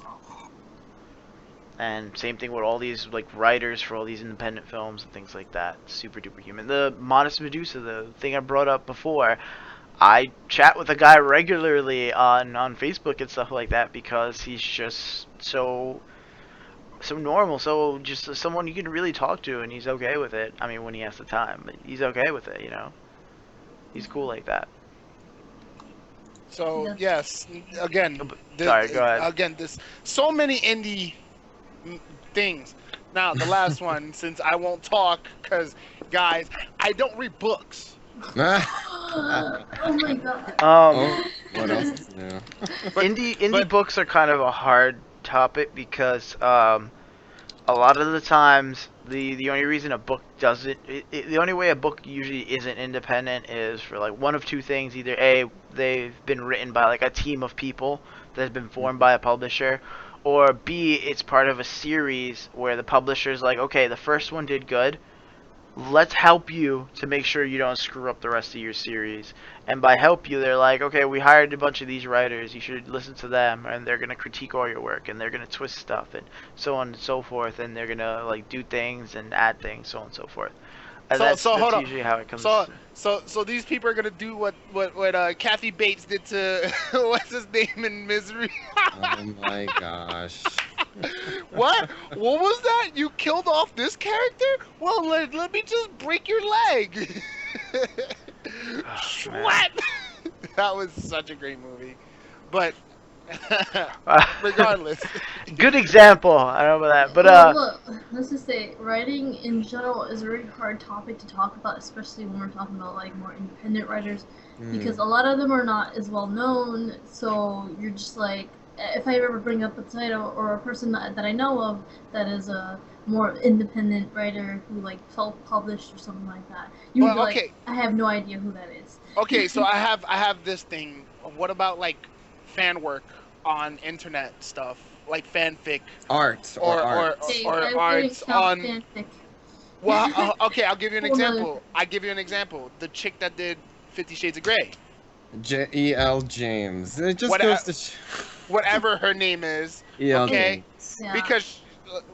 And same thing with all these like writers for all these independent films and things like that. Super duper human. The Modest Medusa, the thing I brought up before, I chat with a guy regularly on Facebook and stuff like that because he's just so normal, so just someone you can really talk to, and he's okay with it. I mean, when he has the time, but he's okay with it. He's cool like that. So That's yes, again, Sorry, go ahead. this so many indie mm, things. Now the last one, since I won't talk, because guys, I don't read books. oh my god. Oh, what else is new? But Indie but books are kind of a hard topic because a lot of the times the only reason a book doesn't the only way a book usually isn't independent is for like one of two things: either a they've been written by like a team of people that has been formed by a publisher, or b it's part of a series where the publisher's like, okay, the first one did good, let's help you to make sure you don't screw up the rest of your series. And by help you, they're like, okay, we hired a bunch of these writers, you should listen to them, and they're gonna critique all your work, and they're gonna twist stuff, and so on and so forth, and they're gonna like do things and add things, so on and so forth. And so hold that's on. usually how it So comes. so these people are gonna do what Kathy Bates did to what's his name in Misery. Oh my gosh. What was that? You killed off this character? Well, let me just break your leg. Oh, man. What? That was such a great movie. But Uh, regardless, good example. I don't know about that, but Well, look, let's just say writing in general is a very hard topic to talk about, especially when we're talking about like more independent writers, because a lot of them are not as well known. So you're just like, if I ever bring up a title or a person that I know of that is a more independent writer who like self-published or something like that, you would be well, like, okay, I have no idea who that is. okay. So I have this thing. What about like fan work on internet stuff, like fanfic Art or or or art. Okay, or I wouldn't arts count on. fanfic. Well, okay, I'll give you an Whole nother example. I give you an example. The chick that did 50 Shades of Grey, E.L. James. It just what, goes to whatever her name is, E.L. okay? James. Yeah. Because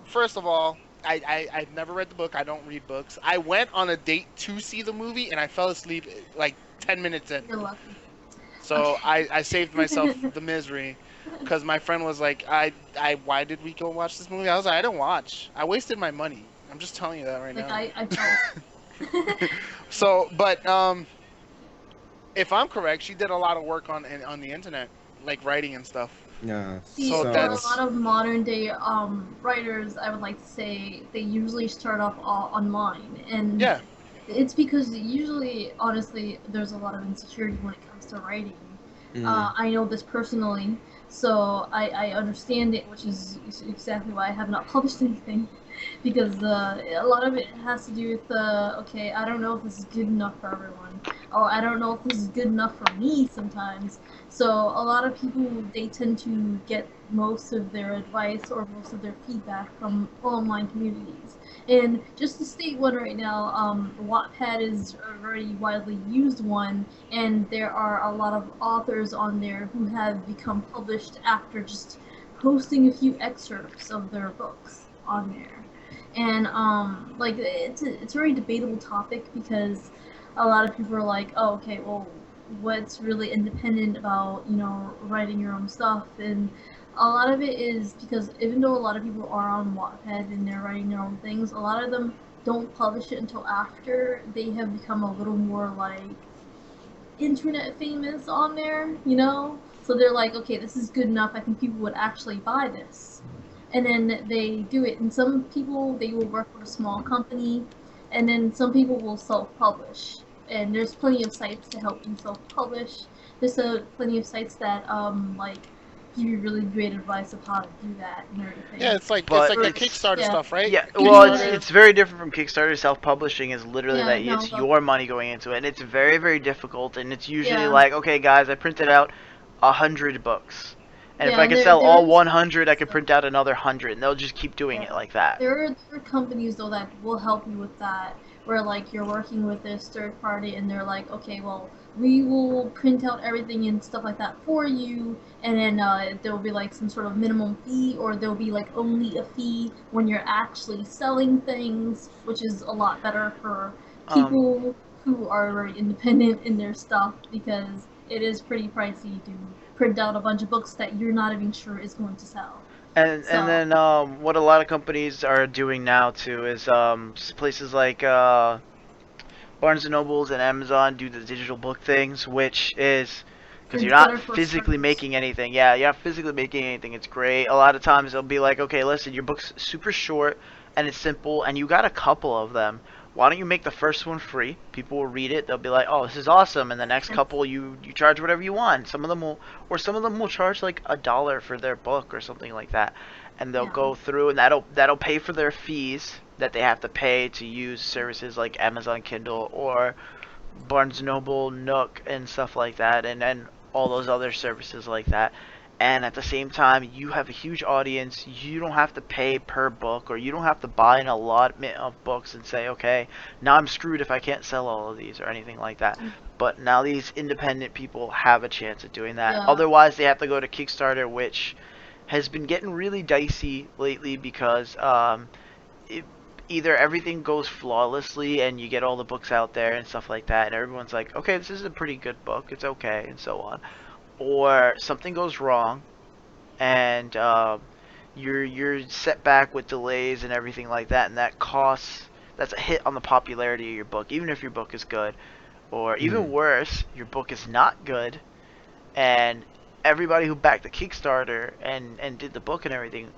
first of all, I've never read the book. I don't read books. I went on a date to see the movie and I fell asleep like 10 minutes in. You're lucky. So I saved myself the misery because my friend was like, why did we go watch this movie? I was like, I didn't watch. I wasted my money. I'm just telling you that right Like now. I felt. So, but if I'm correct, she did a lot of work on the internet. like writing and stuff. Yeah. See, So for a that's lot of modern day writers, I would like to say they usually start off online, and yeah. it's because usually, honestly, there's a lot of insecurity when it comes to writing. Mm. I know this personally, so I understand it, which is exactly why I have not published anything. Because a lot of it has to do with okay, I don't know if this is good enough for everyone, or I don't know if this is good enough for me sometimes. So a lot of people, they tend to get most of their advice or most of their feedback from online communities. And just to state one right now, Wattpad is a very widely used one, and there are a lot of authors on there who have become published after just posting a few excerpts of their books on there. And like it's a very debatable topic because a lot of people are like, oh, okay, well, what's really independent about writing your own stuff? And a lot of it is because even though a lot of people are on Wattpad and they're writing their own things, a lot of them don't publish it until after they have become a little more like internet famous on there. So they're like, okay, this is good enough. I think people would actually buy this. And then they do it. And some people, they will work with a small company, and then some people will self-publish. And there's plenty of sites to help you self-publish. There's plenty of sites that like give you really great advice of how to do that and Yeah, everything. it's But like your it's Kickstarter Yeah. stuff, right? yeah, well, Kickstarter. it's very different from Kickstarter. Self-publishing is literally Yeah, that no, it's your money going into it, and it's very, very difficult. And it's usually yeah. like, okay, guys, I printed out 100 books, and if Yeah, I and can there sell all there's 100, I can print out another 100, and they'll just keep doing it Yeah. like that. There are companies though that will help you with that, where like you're working with this third party and they're like, okay, well, we will print out everything and stuff like that for you, and then there will be like some sort of minimum fee, or there'll be like only a fee when you're actually selling things, which is a lot better for Um, people who are very independent in their stuff because it is pretty pricey to print out a bunch of books that you're not even sure is going to sell. and So then what a lot of companies are doing now too is places like Barnes and Nobles and Amazon do the digital book things, which is because you're it's not better for physically starters. making anything. Yeah, you're not physically making anything. It's great. A lot of times they'll be like, okay, listen, your book's super short and it's simple, and you got a couple of them. Why don't you make the first one free? People will read it. They'll be like, oh, this is awesome. And the next couple, you charge whatever you want. Some of them will charge like $1 for their book or something like that, and they'll Yeah. go through, and that'll pay for their fees that they have to pay to use services like Amazon Kindle or Barnes Noble, Nook, and stuff like that, and all those other services like that. And at the same time, you have a huge audience. You don't have to pay per book, or you don't have to buy an allotment of books and say, okay, now I'm screwed if I can't sell all of these or anything like that. But now these independent people have a chance at doing that. Yeah. Otherwise, they have to go to Kickstarter, which has been getting really dicey lately because it, either everything goes flawlessly and you get all the books out there and stuff like that, and everyone's like, okay, this is a pretty good book, it's okay, and so on, or something goes wrong and you're set back with delays and everything like that, and that's a hit on the popularity of your book, even if your book is good, or even Mm. worse, your book is not good, and everybody who backed the Kickstarter and did the book and everything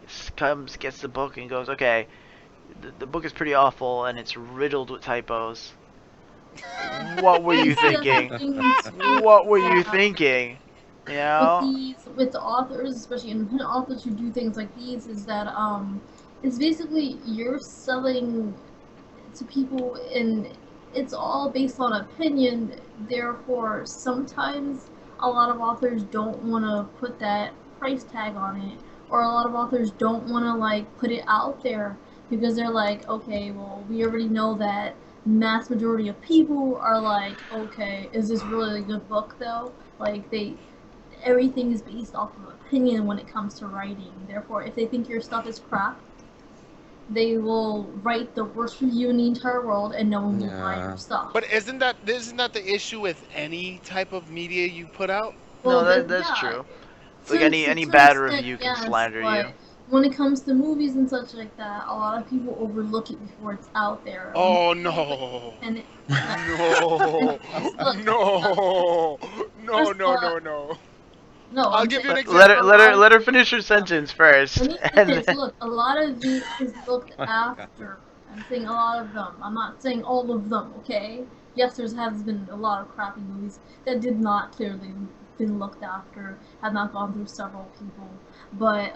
gets the book and goes, okay, the book is pretty awful and it's riddled with typos. What were you That's the thinking? thing too. What were you Yeah. thinking? You With know? with the authors, especially independent authors who do things like these, is that it's basically you're selling to people, and it's all based on opinion. Therefore, sometimes a lot of authors don't want to put that price tag on it, or a lot of authors don't want to like put it out there because they're like, okay, well, we already know that mass majority of people are like, okay, is this really a good book though? Like everything is based off of opinion when it comes to writing. Therefore, if they think your stuff is crap, they will write the worst review in the entire world and no one will buy your Yeah. stuff. But isn't that the issue with any type of media you put out? No, Well, that's yeah, true. Like any to an bad extent, review can yes, slander you. but when it comes to movies and such like that, a lot of people overlook it before it's out there. Oh no. And No. yes, look, No. No, first of no, all, no, no. No, I'll I'm give saying you an Let her example. let her finish her sentence first, let me and finish. then Look, a lot of it is looked Oh my God. after. I'm saying a lot of them. I'm not saying all of them. Okay. Yes, there has been a lot of crappy movies that did not clearly been looked after, have not gone through several people. But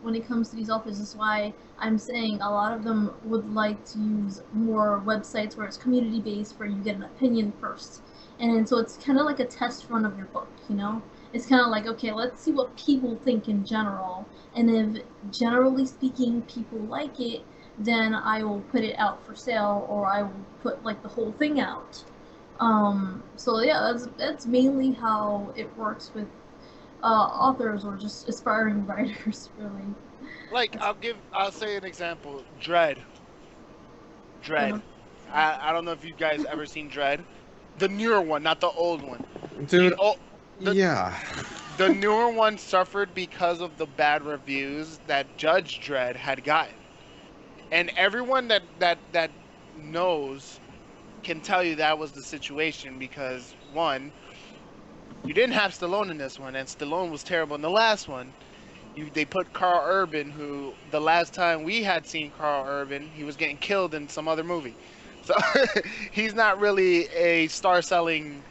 when it comes to these authors, that's why I'm saying a lot of them would like to use more websites where it's community based, where you get an opinion first, and then so it's kind of like a test run of your book. You know, it's kind of like, okay, let's see what people think in general, and if generally speaking people like it, then I will put it out for sale, or I will put like the whole thing out. So yeah, that's mainly how it works with authors or just aspiring writers, really. Like That's I'll say an example. Dread. kind of. Dread. I don't know if you guys ever seen Dread. The newer one, not the old one. Dude, The yeah. the newer one suffered because of the bad reviews that Judge Dredd had gotten. And everyone that knows can tell you that was the situation because one, you didn't have Stallone in this one, and Stallone was terrible in the last one. They put Carl Urban, who the last time we had seen Carl Urban, he was getting killed in some other movie. So he's not really a star-selling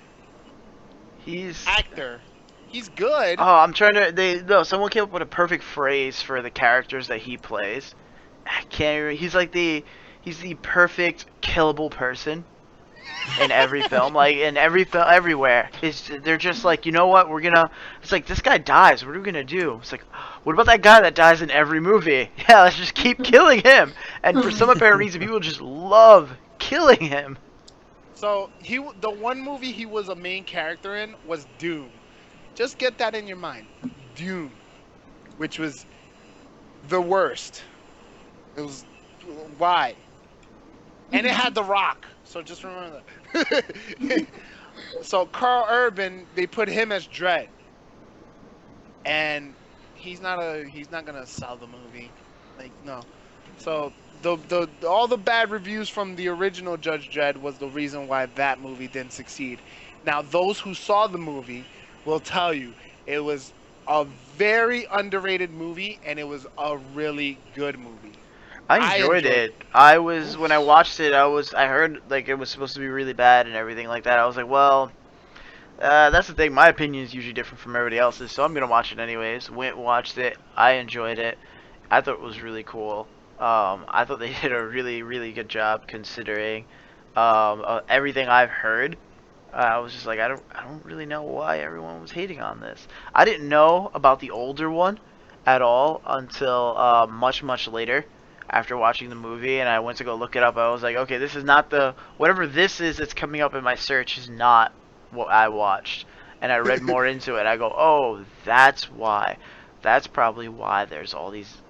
he's. actor. He's good. Oh, I'm trying to. No, someone came up with a perfect phrase for the characters that he plays. I can't. He's the perfect killable person in every film, like in every film, everywhere. They're just like, you know what? We're gonna. It's like this guy dies. What are we gonna do? It's like, what about that guy that dies in every movie? Yeah, let's just keep killing him. And for some apparent reason, people just love killing him. So the one movie he was a main character in was Dune. Just get that in your mind. Dune, which was the worst. It was why, and it had The Rock. So just remember that. So Carl Urban, they put him as Dredd, and he's not gonna sell the movie, like no. So the all the bad reviews from the original Judge Dredd was the reason why that movie didn't succeed. Now those who saw the movie will tell you it was a very underrated movie and it was a really good movie. I I enjoyed enjoyed it. it. When I watched it, I heard like it was supposed to be really bad and everything like that. I was like, well, that's the thing. My opinion is usually different from everybody else's, so I'm gonna watch it anyways. Went and watched it. I enjoyed it. I thought it was really cool. I thought they did a really, really good job considering everything I've heard. I was just like, I don't really know why everyone was hating on this. I didn't know about the older one at all until much, much later after watching the movie, and I went to go look it up. I was like, okay, this is not the whatever this is that's coming up in my search is not what I watched. And I read more into it. I go, oh, that's why. That's probably why there's all these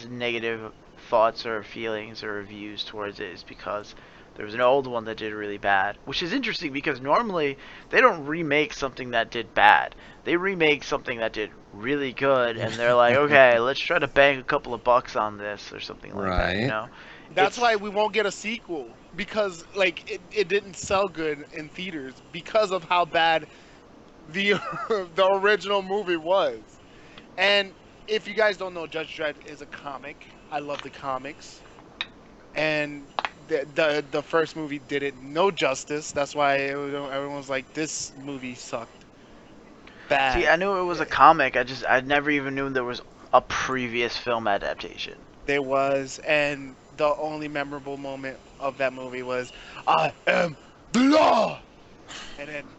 negative thoughts or feelings or reviews towards it is because there was an old one that did really bad, which is interesting because normally they don't remake something that did bad. They remake something that did really good, and they're like, okay, let's try to bang a couple of bucks on this or something like that. You Right. know, That's it's why we won't get a sequel because like it didn't sell good in theaters because of how bad the the original movie was. And if you guys don't know, Judge Dredd is a comic. I love the comics, and the first movie did it no justice. That's why everyone was like, "This movie sucked see, bad." I knew it was a comic. I never even knew there was a previous film adaptation. There was, and the only memorable moment of that movie was, "I am the law," and then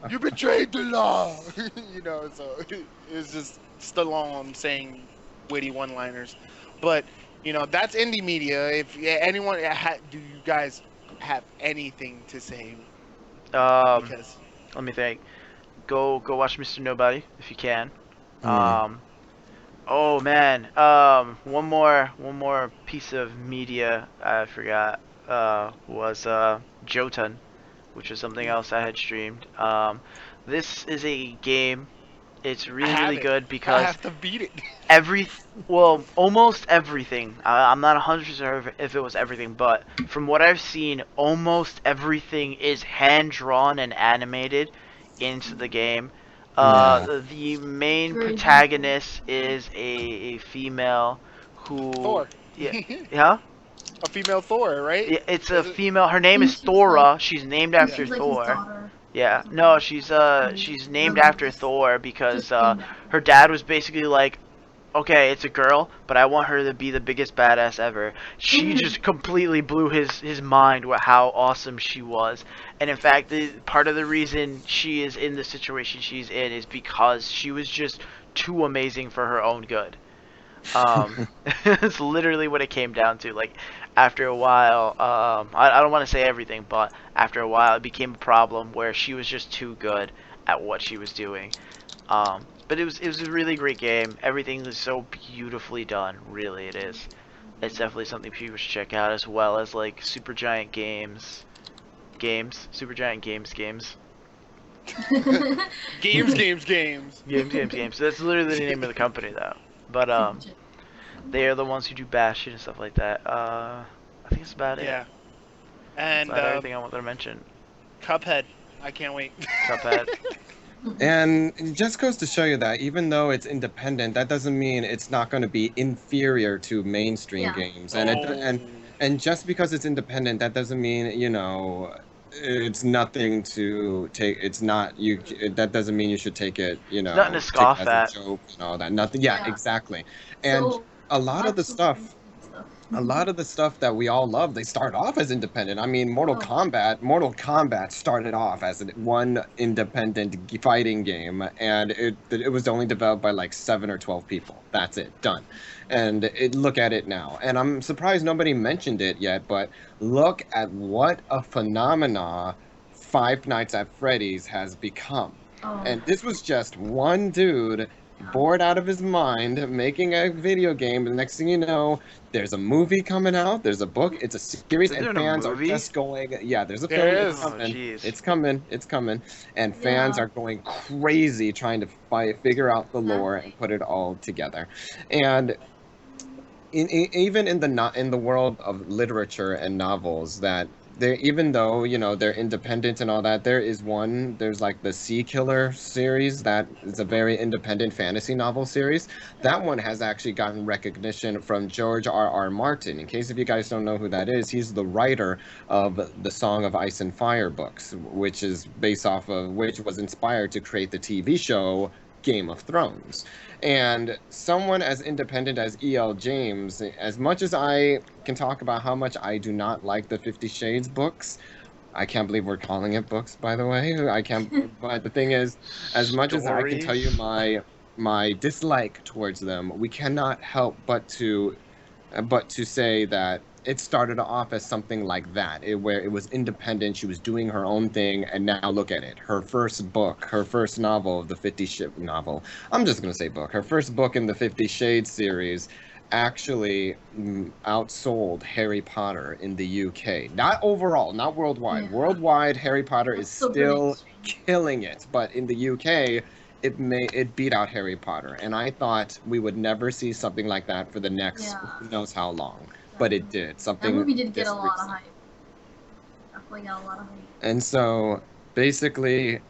you betrayed the law. So it's just Stallone saying witty one-liners. But that's indie media. If anyone, do you guys have anything to say? Um, Because Let me think. Go watch Mr. Nobody if you can. Hmm. Um, oh man. One more piece of media I forgot. Was Jotun, which is something else I had streamed. This is a game. It's I really have really it, good I because have to beat it. every well almost everything. I'm not 100% if it was everything, but from what I've seen, almost everything is hand drawn and animated into the game. Yeah. The main Very protagonist is a female who, Thor. yeah, yeah, A female Thor, right? it's a Is it? female. Her name think is she's like Thora. She's named think Yeah. after she's like his Thor. daughter or Yeah, no, something. she's named Remember after Thor because just named after her him. dad was basically like, okay, it's a girl, but I want her to be the biggest badass ever. She just completely blew his mind with how awesome she was. And in fact, part of the reason she is in the situation she's in is because she was just too amazing for her own good. It's literally what it came down to. Like, after a while, I don't want to say everything, but after a while, it became a problem where she was just too good at what she was doing. But it was a really great game. Everything is so beautifully done. Really, it is. It's definitely something people should check out, as well as like Super Giant Super Giant Games. Games. That's literally the name of the company, though. But they are the ones who do Bastion and stuff like that. I think that's about it. Yeah. That's And about everything I wanted to mention. Cuphead. I can't wait. Cuphead. And it just goes to show you that even though it's independent, that doesn't mean it's not going to be inferior to mainstream Yeah. games. Oh. And just because it's independent, that doesn't mean, it's nothing to take. It's not you. That doesn't mean you should take it, It's nothing to take it scoff as a at. joke and all that. Nothing. Yeah, Yeah. exactly. And So a lot of the stuff. stuff. A lot of the stuff that we all love, they start off as independent. I mean, Mortal Oh. Kombat started off as one independent fighting game, and it was only developed by like 7 or 12 people. That's it, done. And look at it now. And I'm surprised nobody mentioned it yet, but look at what a phenomena Five Nights at Freddy's has become. Oh. And this was just one dude bored out of his mind making a video game. The next thing you know, there's a movie coming out. There's a book. It's a series, Is and there a fans are movie? just going. Yeah, there's a There film. is. It's Oh, coming. jeez. It's coming. It's coming. And fans Yeah. are going crazy trying to figure out the lore and put it all together. And even in the world of literature and novels, that they, even though they're independent and all that, there's like the Sea Killer series that is a very independent fantasy novel series. That one has actually gotten recognition from George R.R. Martin. In case if you guys don't know who that is, he's the writer of the Song of Ice and Fire books, which was inspired to create the TV show Game of Thrones. And someone as independent as E.L. James, as much as I can talk about how much I do not like the 50 Shades books, I can't believe we're calling it books, by the way. I can't, but the thing is, as much as I can tell you Stories? my dislike towards them, we cannot help but to say that it started off as something like that, where it was independent. She was doing her own thing, and now look at it. Her first book, her first novel of the novel. I'm just gonna say book. Her first book in the 50 Shades series actually outsold Harry Potter in the UK. Not overall, not worldwide. Yeah. Worldwide, Harry Potter is That's so pretty still strange. killing it, but in the UK, it beat out Harry Potter, and I thought we would never see something like that for the next Yeah. who knows how long. But it did. That Something movie did get this a lot of recent. hype. Definitely got a lot of hype. And so basically,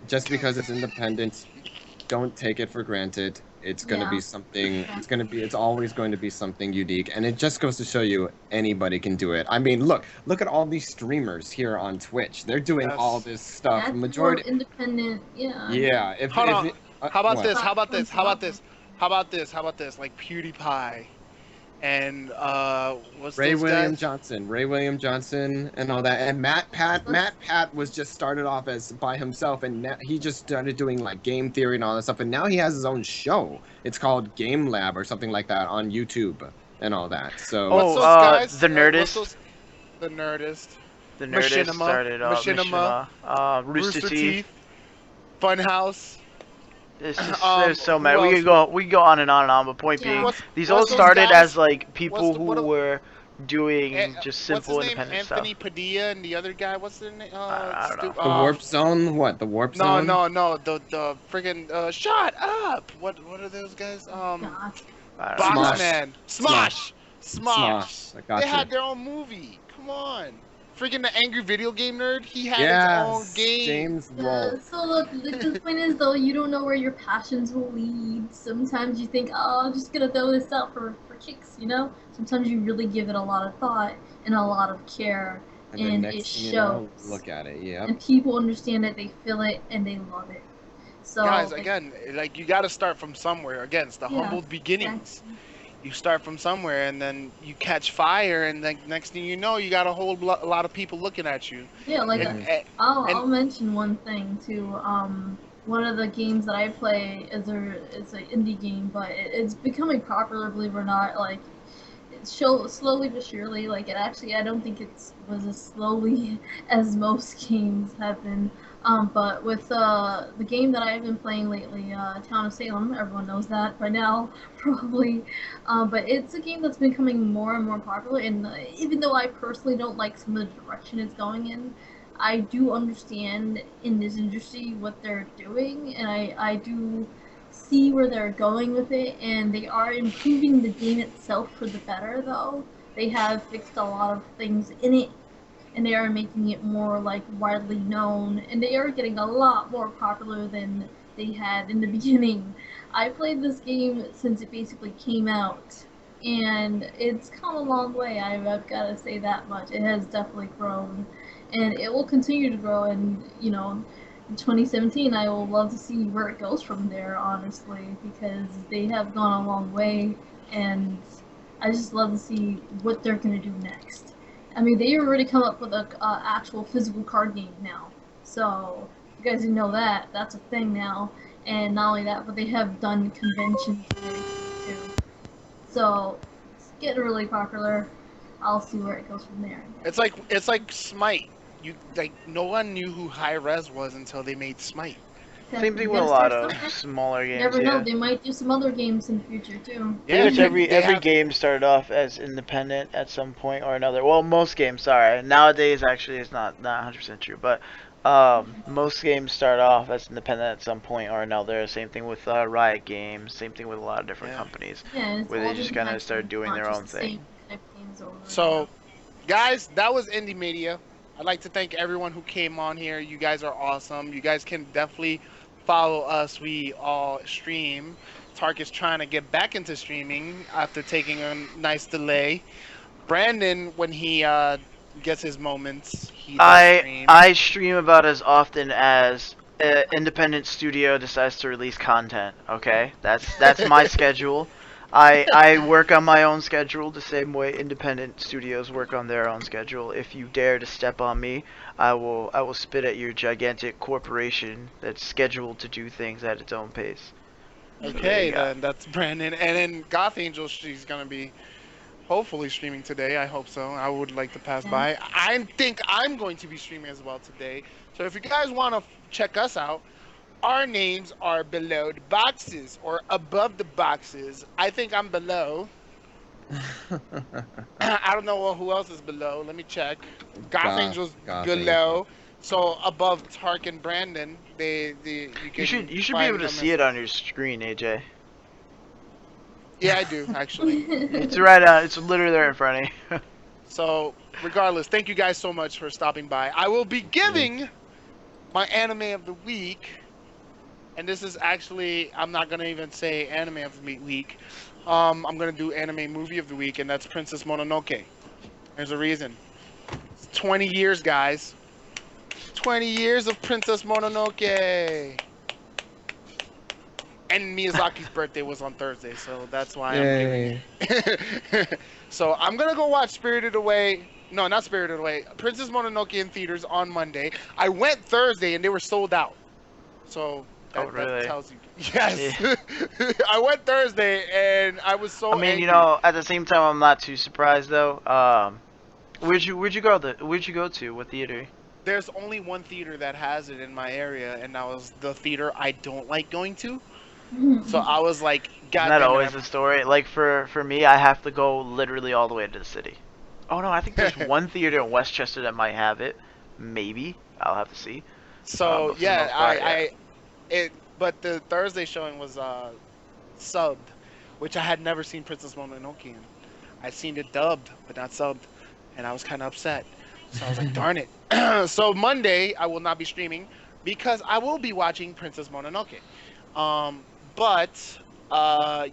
just because it's independent, don't take it for granted. It's going to be Yeah. something, it's always going to be something unique. And it just goes to show you anybody can do it. I mean, look at all these streamers here on Twitch. They're doing all Yes. this stuff. That's more Majority, independent. Yeah. yeah. Hold on. How about what? this? How about this? Platforms How about love this? How about this? Like PewDiePie and what's Ray those William guys? Johnson, and all that, and Matt Pat. Matt Pat was just started off as by himself, and now he just started doing like game theory and all that stuff, and now he has his own show. It's called Game Lab or something like that on YouTube and all that. So What's Oh, those guys? the What's Nerdist. those? The Nerdist. The Nerdist Machinima. started off. Machinima. Rooster Teeth. Funhouse. It's just Um, there's so who many. We else? could go on and on and on. But point Yeah. being, What's- these what's all those started guys? as like people What's the- who what- were doing just What's simple his name? independent Anthony stuff. Padilla and the other guy. What's their name? I don't know. the Warp Zone, what? The Warp Zone? No. The friggin' shut up. What are those guys? Gosh. I don't know. Smosh. Boxman. Smosh. Smosh. I got They you. had their own movie. Come on. freaking the angry video game nerd. He had his own Yes, game. James Yeah, Wolfe. so look, the point is though, you don't know where your passions will lead. Sometimes you think, oh, I'm just gonna throw this out for kicks, you know? Sometimes you really give it a lot of thought and a lot of care, And then and it next thing you know, shows. look at it. Yep. And people understand it, they feel it, and they love it. So, Guys, again, like you got to start from somewhere. Again, it's the yeah, humble beginnings. exactly. You start from somewhere, and then you catch fire, and then next thing you know, you got a a lot of people looking at you. Yeah, like And Mhm. and I'll mention one thing too. One of the games that I play is an indie game, but it's becoming popular. Believe it or not, like it's slowly but surely. Like it actually, I don't think it's was as slowly as most games have been. But with the game that I've been playing lately, Town of Salem, everyone knows that by now, probably. But it's a game that's becoming more and more popular, and even though I personally don't like some of the direction it's going in, I do understand in this industry what they're doing, and I do see where they're going with it, and they are improving the game itself for the better, though. They have fixed a lot of things in it, and they are making it more like widely known, and they are getting a lot more popular than they had in the beginning. I played this game since it basically came out, and it's come a long way. I've got to say that much. It has definitely grown, and it will continue to grow. And in 2017, I will love to see where it goes from there. Honestly, because they have gone a long way, and I just love to see what they're gonna do next. I mean, they already come up with a actual physical card game now. So if you guys didn't know that, that's a thing now. And not only that, but they have done conventions and everything too. So it's getting really popular. I'll see where it goes from there. it's like Smite. You like no one knew who High Res was until they made Smite. Same Exactly. thing You with a gotta lot start of somewhere. smaller You games. never know. Yeah. They might do some other games in the future too. Pretty Yeah, much every they every have. game started off as independent at some point or another. Well, most games. Sorry, nowadays actually it's not 100% true, but most games start off as independent at some point or another. Same thing with Riot Games. Same thing with a lot of different Yeah. companies Yeah, and it's where they all just different kind of types of start games, doing not their just own the same thing. type of games over and over. So, guys, that was Indie Media. I'd like to thank everyone who came on here. You guys are awesome. You guys can definitely follow us. We all stream. Tark is trying to get back into streaming after taking a nice delay. Brandon, when he gets his moments, he does I stream. I stream about as often as independent studio decides to release content. Okay, that's my schedule. I work on my own schedule the same way independent studios work on their own schedule. If you dare to step on me, I will spit at your gigantic corporation that's scheduled to do things at its own pace. So there Okay, you go. then that's Brandon. And then Goth Angel, she's gonna be hopefully streaming today. I hope so. I would like to pass Yeah. by. I think I'm going to be streaming as well today. So if you guys want to check us out, our names are below the boxes or above the boxes. I think I'm below. I don't know who else is below. Let me check. Goth Angel's Goth Angel. below. So above Tark and Brandon, they you can You should be able find to them see as. it on your screen, AJ. Yeah, I do actually. It's right on. It's literally there in front of you. So regardless, thank you guys so much for stopping by. I will be Yes. giving my anime of the week, and this is actually I'm not gonna even say anime of the week. I'm gonna do anime movie of the week, and that's Princess Mononoke. There's a reason. It's 20 years, guys. 20 years of Princess Mononoke. And Miyazaki's birthday was on Thursday, so that's why I'm giving Yay. it. So I'm gonna go watch Spirited Away. No, not Spirited Away. Princess Mononoke in theaters on Monday. I went Thursday and they were sold out. So Oh, that really? tells you. Yes. Yeah. I went Thursday and I was I so mean, angry. at the same time, I'm not too surprised though. Where'd you go to? What theater? There's only one theater that has it in my area, and that was the theater I don't like going to. So I was like, Isn't God that damn it! always the story? Like for me, I have to go literally all the way to the city. Oh no, I think there's one theater in Westchester that might have it. Maybe I'll have to see. So But for the yeah, most part, yeah. but the Thursday showing was subbed, which I had never seen Princess Mononoke in. I'd seen it dubbed, but not subbed, and I was kind of upset. So I was like, darn it. So Monday I will not be streaming because I will be watching Princess Mononoke. But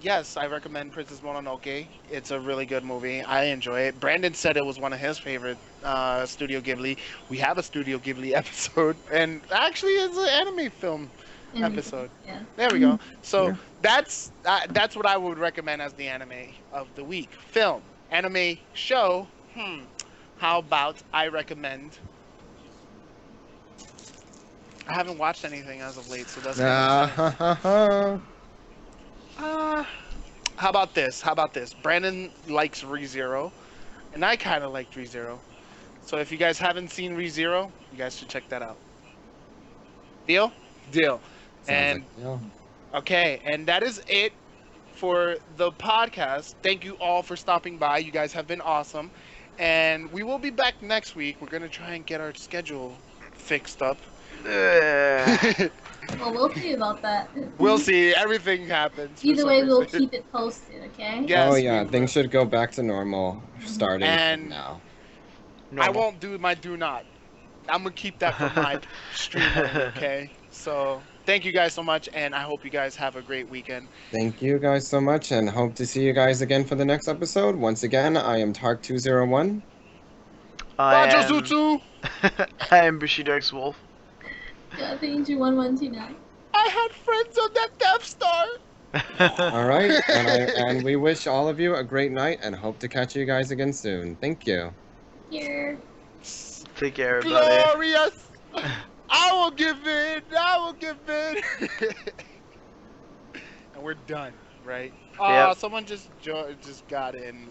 yes, I recommend Princess Mononoke. It's a really good movie. I enjoy it. Brandon said it was one of his favorite Studio Ghibli. We have a Studio Ghibli episode, and actually it's an anime film episode. Yeah. There we go. So Yeah. that's what I would recommend as the anime of the week. Film, anime, show. How about I recommend? I haven't watched anything as of late, so that's gonna how about this? How about this? Brandon likes ReZero, and I kind of like ReZero. So if you guys haven't seen ReZero, you guys should check that out. Deal? Deal. Sounds And like, yeah. okay, and that is it for the podcast. Thank you all for stopping by. You guys have been awesome. And we will be back next week. We're going to try and get our schedule fixed up. Well, we'll see about that. We'll see. Everything happens. for Either some way, we'll reason. keep it posted, okay? Yes, Oh we yeah, will. things should go back to normal starting And- from now. I won't do my do not. I'm going to keep that for my stream only, okay? So thank you guys so much, and I hope you guys have a great weekend. Thank you guys so much, and hope to see you guys again for the next episode. Once again, I am Tark201. Bajozutsu! I am Bushido X Wolf. God, Danger 1129. I had friends on that Death Star! All right, and we wish all of you a great night, and hope to catch you guys again soon. Thank you. Here. Take care, everybody. Glorious! I will give in! I will give in! And we're done, right? Oh, Yep. someone just got in.